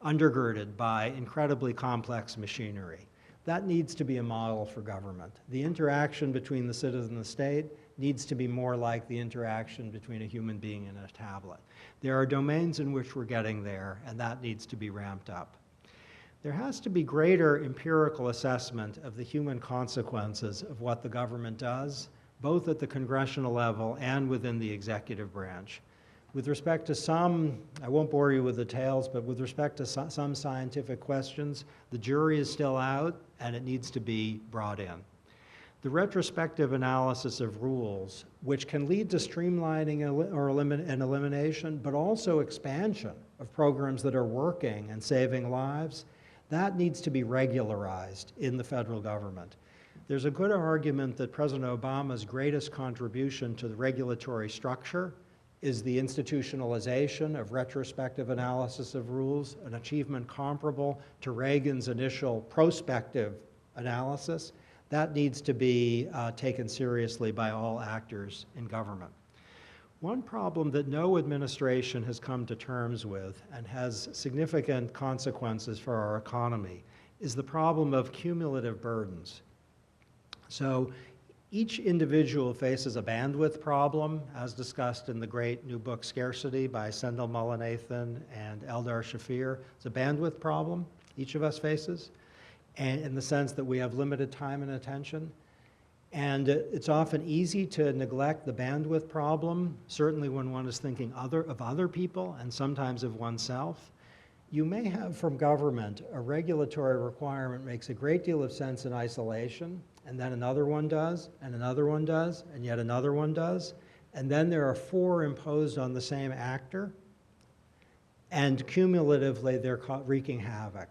undergirded by incredibly complex machinery. That needs to be a model for government. The interaction between the citizen and the state needs to be more like the interaction between a human being and a tablet. There are domains in which we're getting there, and that needs to be ramped up. There has to be greater empirical assessment of the human consequences of what the government does, both at the congressional level and within the executive branch. With respect to some, I won't bore you with the details, but with respect to some scientific questions, the jury is still out and it needs to be brought in. The retrospective analysis of rules, which can lead to streamlining and elimination, but also expansion of programs that are working and saving lives, that needs to be regularized in the federal government. There's a good argument that President Obama's greatest contribution to the regulatory structure is the institutionalization of retrospective analysis of rules, an achievement comparable to Reagan's initial prospective analysis. That needs to be taken seriously by all actors in government. One problem that no administration has come to terms with and has significant consequences for our economy is the problem of cumulative burdens. So each individual faces a bandwidth problem, as discussed in the great new book Scarcity by Sendhil Mullainathan and Eldar Shafir. It's a bandwidth problem each of us faces, and in the sense that we have limited time and attention. And it's often easy to neglect the bandwidth problem, certainly when one is thinking of other people and sometimes of oneself. You may have from government a regulatory requirement makes a great deal of sense in isolation, and then another one does, and another one does, and yet another one does. And then there are 4 imposed on the same actor, and cumulatively they're wreaking havoc.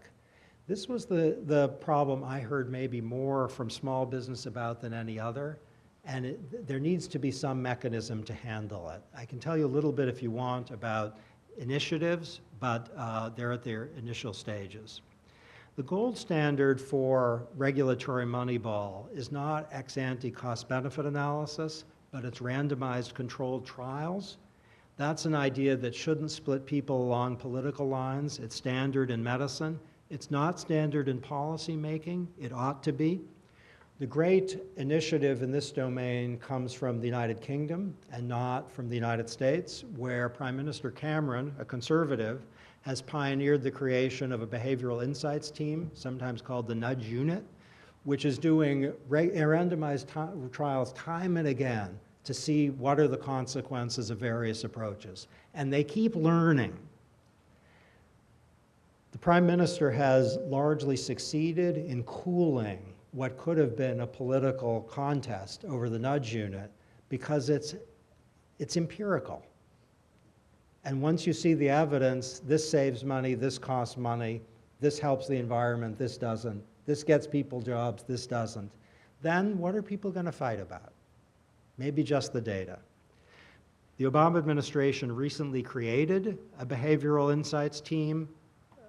This was the problem I heard maybe more from small business about than any other, and there needs to be some mechanism to handle it. I can tell you a little bit if you want about initiatives, but they're at their initial stages. The gold standard for regulatory Moneyball is not ex-ante cost-benefit analysis, but it's randomized controlled trials. That's an idea that shouldn't split people along political lines. It's standard in medicine. It's not standard in policy making. It ought to be. The great initiative in this domain comes from the United Kingdom and not from the United States, where Prime Minister Cameron, a conservative, has pioneered the creation of a behavioral insights team, sometimes called the Nudge Unit, which is doing randomized trials time and again to see what are the consequences of various approaches. And they keep learning. The Prime Minister has largely succeeded in cooling what could have been a political contest over the Nudge Unit because it's empirical. And once you see the evidence, this saves money, this costs money, this helps the environment, this doesn't, this gets people jobs, this doesn't, then what are people going to fight about? Maybe just the data. The Obama administration recently created a behavioral insights team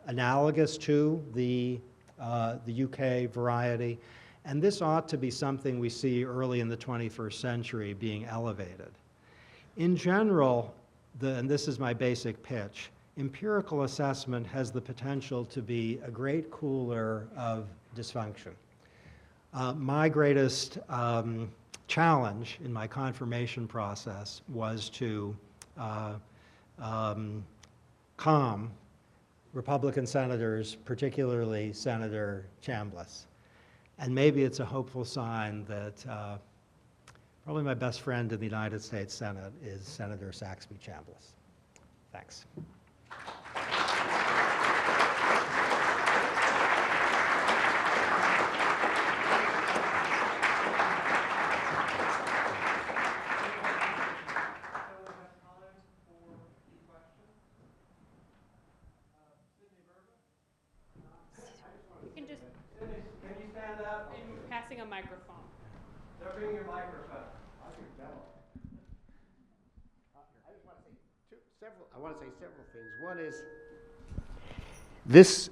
analogous to the UK variety, and this ought to be something we see early in the 21st century being elevated. In general, and this is my basic pitch, empirical assessment has the potential to be a great cooler of dysfunction. My greatest challenge in my confirmation process was to calm Republican senators, particularly Senator Chambliss. And maybe it's a hopeful sign that probably my best friend in the United States Senate is Senator Saxby Chambliss. Thanks. You can just. Can you stand up? I'm passing a microphone. They'll bring your microphone. I want to say several things. One is, this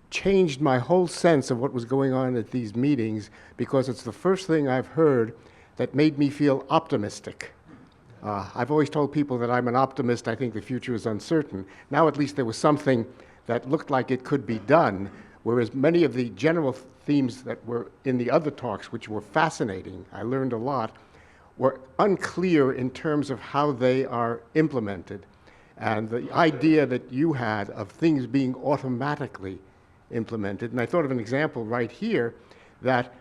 changed my whole sense of what was going on at these meetings, because it's the first thing I've heard that made me feel optimistic. I've always told people that I'm an optimist. I think the future is uncertain. Now at least there was something that looked like it could be done, whereas many of the general themes that were in the other talks, which were fascinating, I learned a lot, were unclear in terms of how they are implemented. And the idea that you had of things being automatically implemented, and I thought of an example right here that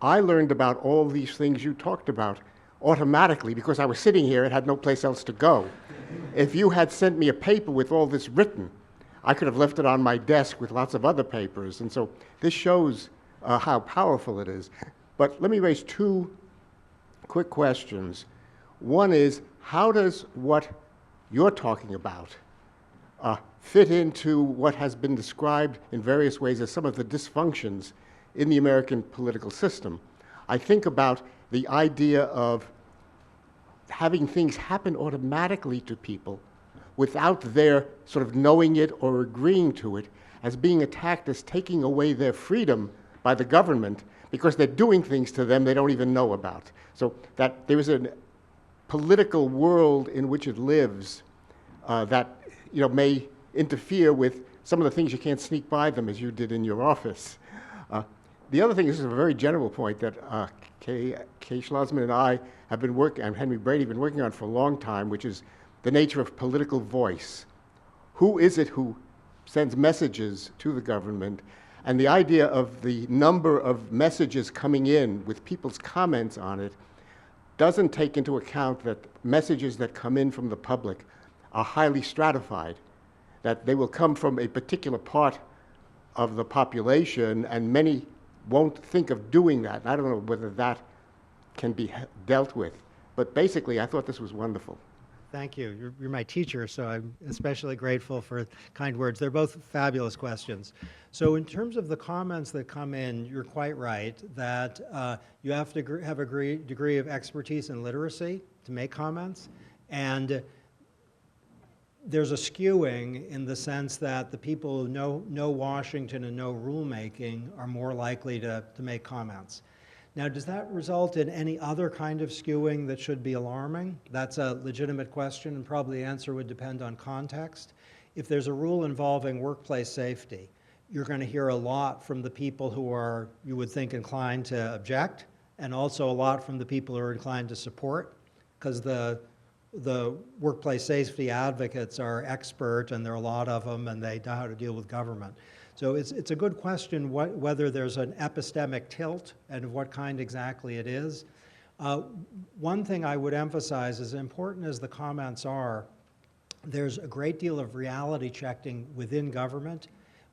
I learned about all these things you talked about automatically because I was sitting here and had no place else to go. If you had sent me a paper with all this written, I could have left it on my desk with lots of other papers. And so this shows how powerful it is. But let me raise two quick questions. One is, how does what you're talking about fit into what has been described in various ways as some of the dysfunctions in the American political system? I think about the idea of having things happen automatically to people without their sort of knowing it or agreeing to it, as being attacked as taking away their freedom by the government because they're doing things to them they don't even know about. So that there is a political world in which it lives that may interfere with some of the things you can't sneak by them as you did in your office. The other thing, this is a very general point that Kay Schlossman and I have been working, and Henry Brady have been working on for a long time, which is the nature of political voice. Who is it who sends messages to the government? And the idea of the number of messages coming in with people's comments on it doesn't take into account that messages that come in from the public are highly stratified, that they will come from a particular part of the population, and many won't think of doing that. I don't know whether that can be dealt with. But basically, I thought this was wonderful. Thank you. You're my teacher, so I'm especially grateful for kind words. They're both fabulous questions. So in terms of the comments that come in, you're quite right that you have to have a degree of expertise and literacy to make comments. And there's a skewing in the sense that the people who know Washington and know rulemaking are more likely to make comments. Now, does that result in any other kind of skewing that should be alarming? That's a legitimate question, and probably the answer would depend on context. If there's a rule involving workplace safety, you're going to hear a lot from the people who are, you would think, inclined to object, and also a lot from the people who are inclined to support, because the workplace safety advocates are expert, and there are a lot of them, and they know how to deal with government. So it's a good question whether there's an epistemic tilt and what kind exactly it is. One thing I would emphasize, as important as the comments are, there's a great deal of reality checking within government,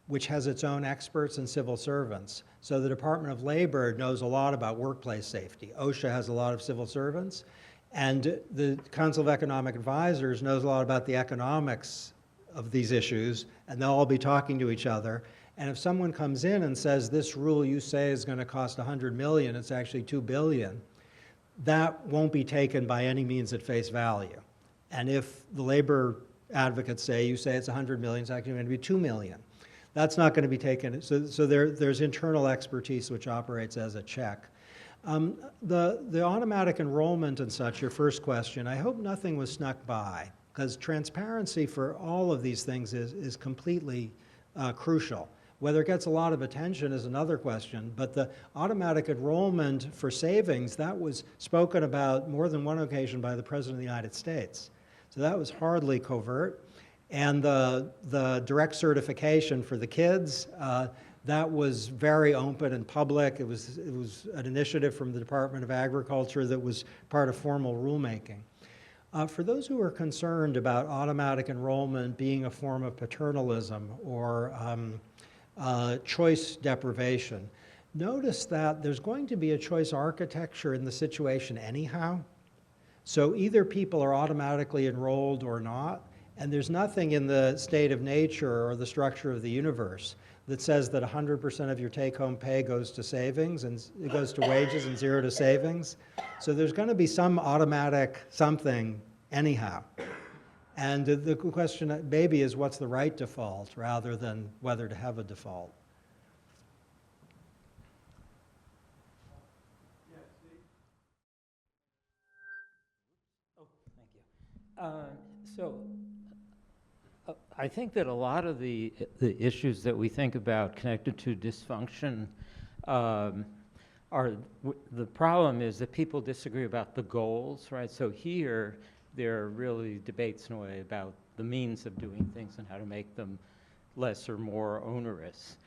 which has its own experts and civil servants. So the Department of Labor knows a lot about workplace safety. OSHA has a lot of civil servants. And the Council of Economic Advisors knows a lot about the economics of these issues, and they'll all be talking to each other. And if someone comes in and says, this rule you say is going to cost $100 million, it's actually $2 billion, that won't be taken by any means at face value. And if the labor advocates say, you say it's $100 million, it's actually going to be $2 million. That's not going to be taken. So there's internal expertise which operates as a check. The automatic enrollment and such, your first question, I hope nothing was snuck by, because transparency for all of these things is completely crucial. Whether it gets a lot of attention is another question, but the automatic enrollment for savings, that was spoken about more than one occasion by the President of the United States. So that was hardly covert. And the direct certification for the kids, that was very open and public. It was an initiative from the Department of Agriculture that was part of formal rulemaking. For those who are concerned about automatic enrollment being a form of paternalism or choice deprivation, notice that there's going to be a choice architecture in the situation anyhow. So either people are automatically enrolled or not, and there's nothing in the state of nature or the structure of the universe that says that 100% of your take-home pay goes to savings and it goes to wages and 0 to savings. So there's going to be some automatic something anyhow. And the question maybe is what's the right default rather than whether to have a default. Thank you. So I think that a lot of the issues that we think about connected to dysfunction the problem is that people disagree about the goals, right? So here, there are really debates in a way about the means of doing things and how to make them less or more onerous.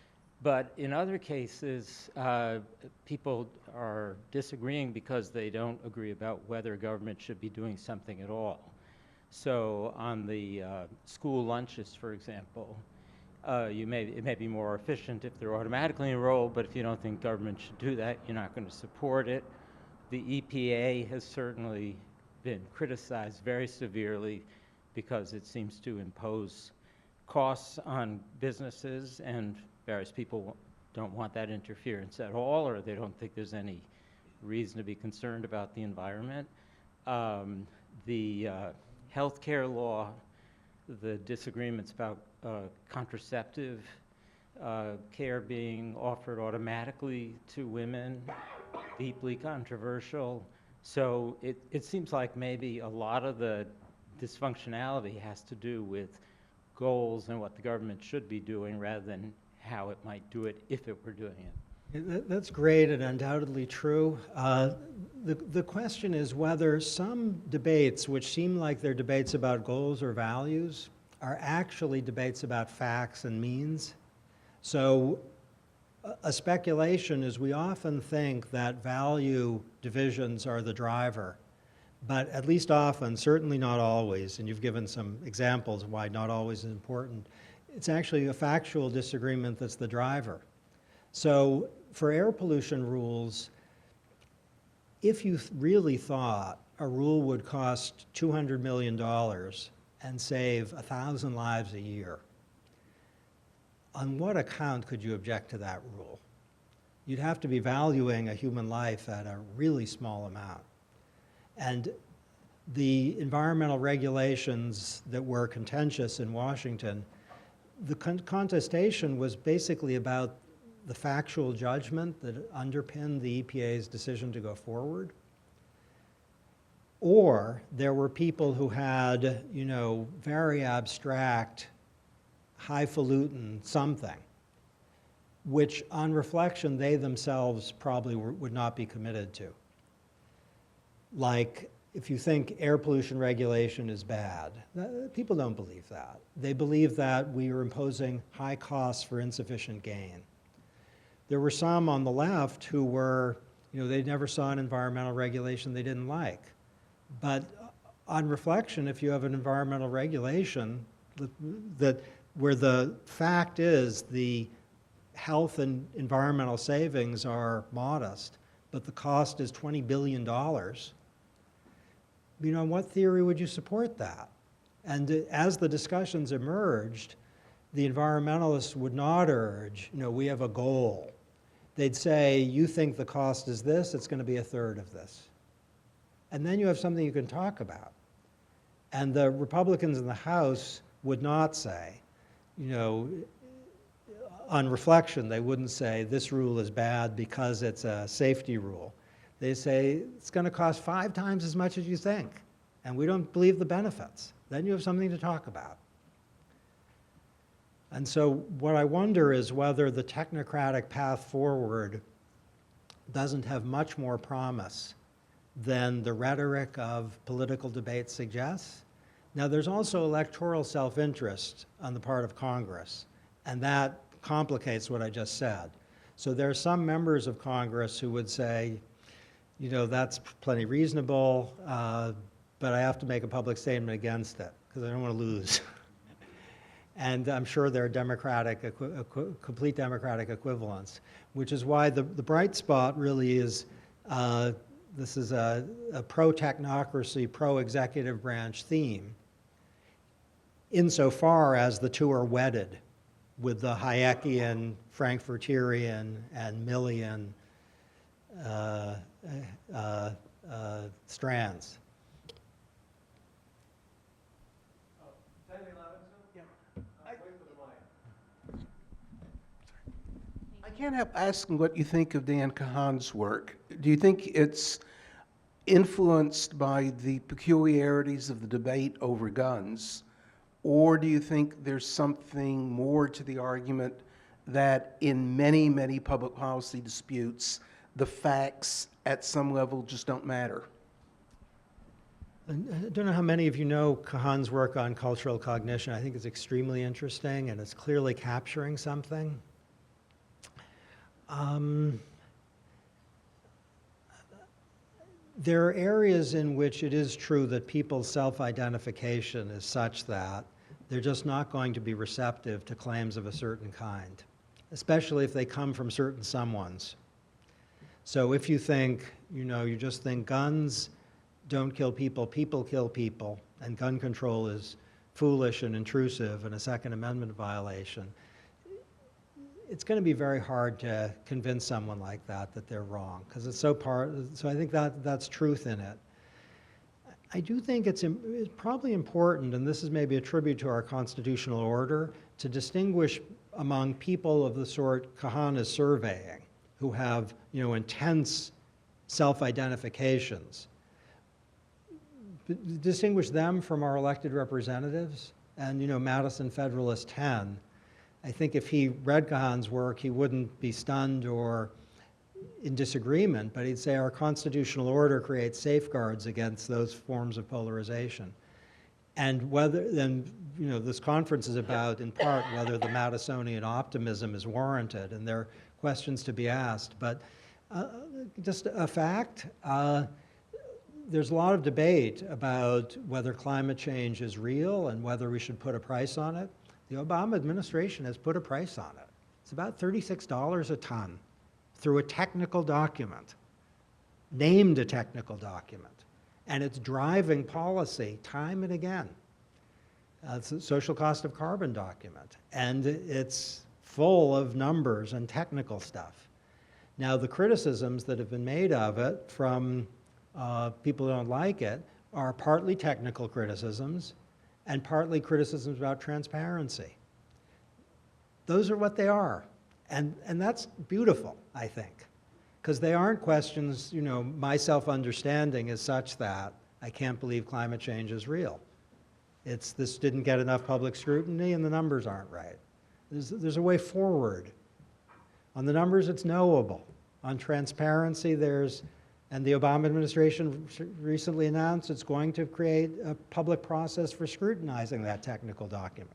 But in other cases, people are disagreeing because they don't agree about whether government should be doing something at all. So on the school lunches, for example, it may be more efficient if they're automatically enrolled, but if you don't think government should do that, you're not going to support it. The EPA has certainly been criticized very severely because it seems to impose costs on businesses, and various people don't want that interference at all, or they don't think there's any reason to be concerned about the environment. The healthcare law, the disagreements about contraceptive care being offered automatically to women, deeply controversial. So it seems like maybe a lot of the dysfunctionality has to do with goals and what the government should be doing rather than how it might do it if it were doing it. That's great and undoubtedly true. The question is whether some debates, which seem like they're debates about goals or values, are actually debates about facts and means. So a speculation is we often think that value divisions are the driver, but at least often, certainly not always, and you've given some examples of why not always is important, it's actually a factual disagreement that's the driver. So for air pollution rules, if you really thought a rule would cost $200 million and save 1,000 lives a year, on what account could you object to that rule? You'd have to be valuing a human life at a really small amount. And the environmental regulations that were contentious in Washington, the contestation was basically about the factual judgment that underpinned the EPA's decision to go forward. Or there were people who had, very abstract, highfalutin something, which on reflection they themselves probably would not be committed to. Like, if you think air pollution regulation is bad, people don't believe that. They believe that we are imposing high costs for insufficient gain. There were some on the left who were, they never saw an environmental regulation they didn't like. But on reflection, if you have an environmental regulation that where the fact is the health and environmental savings are modest, but the cost is $20 billion, on what theory would you support that? And as the discussions emerged, the environmentalists would not urge, we have a goal. They'd say, you think the cost is this, it's going to be a third of this. And then you have something you can talk about. And the Republicans in the House would not say, on reflection, they wouldn't say this rule is bad because it's a safety rule. They say it's going to cost 5 times as much as you think, and we don't believe the benefits. Then you have something to talk about. And so what I wonder is whether the technocratic path forward doesn't have much more promise than the rhetoric of political debate suggests. Now, there's also electoral self-interest on the part of Congress, and that complicates what I just said. So there are some members of Congress who would say, that's plenty reasonable, but I have to make a public statement against it because I don't want to lose. And I'm sure there are complete democratic equivalents, which is why the bright spot really is this is a pro-technocracy, pro-executive branch theme, insofar as the two are wedded with the Hayekian, Frankfurterian, and Millian strands. can't help asking what you think of Dan Kahan's work. Do you think it's influenced by the peculiarities of the debate over guns, or do you think there's something more to the argument that in many, many public policy disputes, the facts at some level just don't matter? I don't know how many of you know Kahan's work on cultural cognition. I think it's extremely interesting, and it's clearly capturing something. There are areas in which it is true that people's self-identification is such that they're just not going to be receptive to claims of a certain kind, especially if they come from certain someones. So if you think, you just think guns don't kill people, people kill people, and gun control is foolish and intrusive and a Second Amendment violation, it's going to be very hard to convince someone like that that they're wrong, because it's so I think that's truth in it. I do think it's probably important, and this is maybe a tribute to our constitutional order, to distinguish among people of the sort Kahan is surveying, who have, intense self-identifications. Distinguish them from our elected representatives. And, Madison Federalist 10, I think if he read Kahan's work, he wouldn't be stunned or in disagreement, but he'd say our constitutional order creates safeguards against those forms of polarization. And this conference is about, in part, whether the Madisonian optimism is warranted, and there are questions to be asked. But just a fact, there's a lot of debate about whether climate change is real and whether we should put a price on it. The Obama administration has put a price on it. It's about $36 a ton through a technical document, named a technical document. And it's driving policy time and again. It's a social cost of carbon document. And it's full of numbers and technical stuff. Now, the criticisms that have been made of it from people who don't like it are partly technical criticisms and partly criticisms about transparency. Those are what they are. And that's beautiful, I think, because they aren't questions, my self-understanding is such that I can't believe climate change is real. It's this didn't get enough public scrutiny and the numbers aren't right. There's a way forward. On the numbers, it's knowable. On transparency, and the Obama administration recently announced it's going to create a public process for scrutinizing that technical document.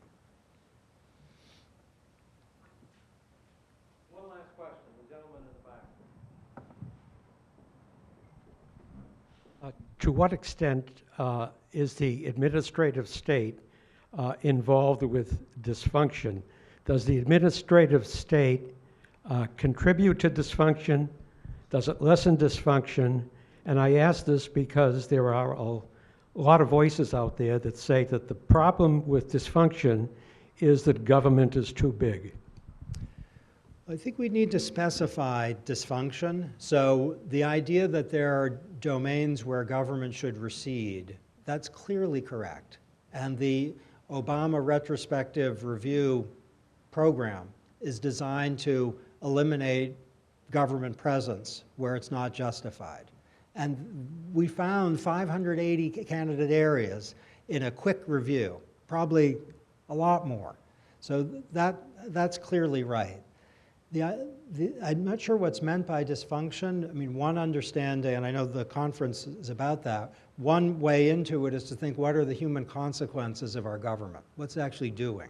One last question, the gentleman in the back. To what extent is the administrative state involved with dysfunction? Does the administrative state contribute to dysfunction? Does it lessen dysfunction? And I ask this because there are a lot of voices out there that say that the problem with dysfunction is that government is too big. I think we need to specify dysfunction. So the idea that there are domains where government should recede, that's clearly correct. And the Obama retrospective review program is designed to eliminate government presence where it's not justified. And we found 580 candidate areas in a quick review, probably a lot more. So that's clearly right. I'm not sure what's meant by dysfunction. I mean, one understanding, and I know the conference is about that, one way into it is to think, what are the human consequences of our government? What's it actually doing?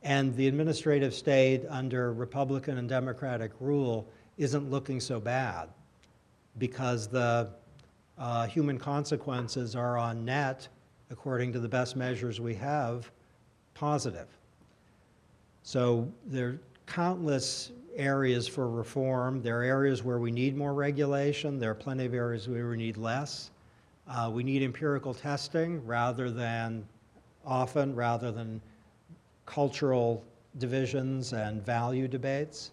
And the administrative state under Republican and Democratic rule isn't looking so bad because the human consequences are on net, according to the best measures we have, positive. So there are countless areas for reform. There are areas where we need more regulation. There are plenty of areas where we need less. We need empirical testing rather than cultural divisions and value debates.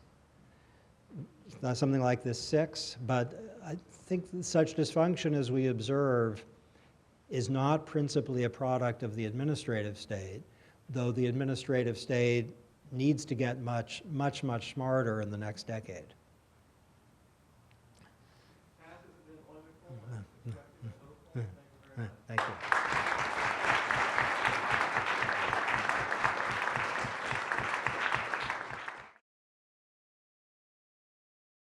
Not something like this 6, but I think such dysfunction as we observe is not principally a product of the administrative state, though the administrative state needs to get much, much, much smarter in the next decade.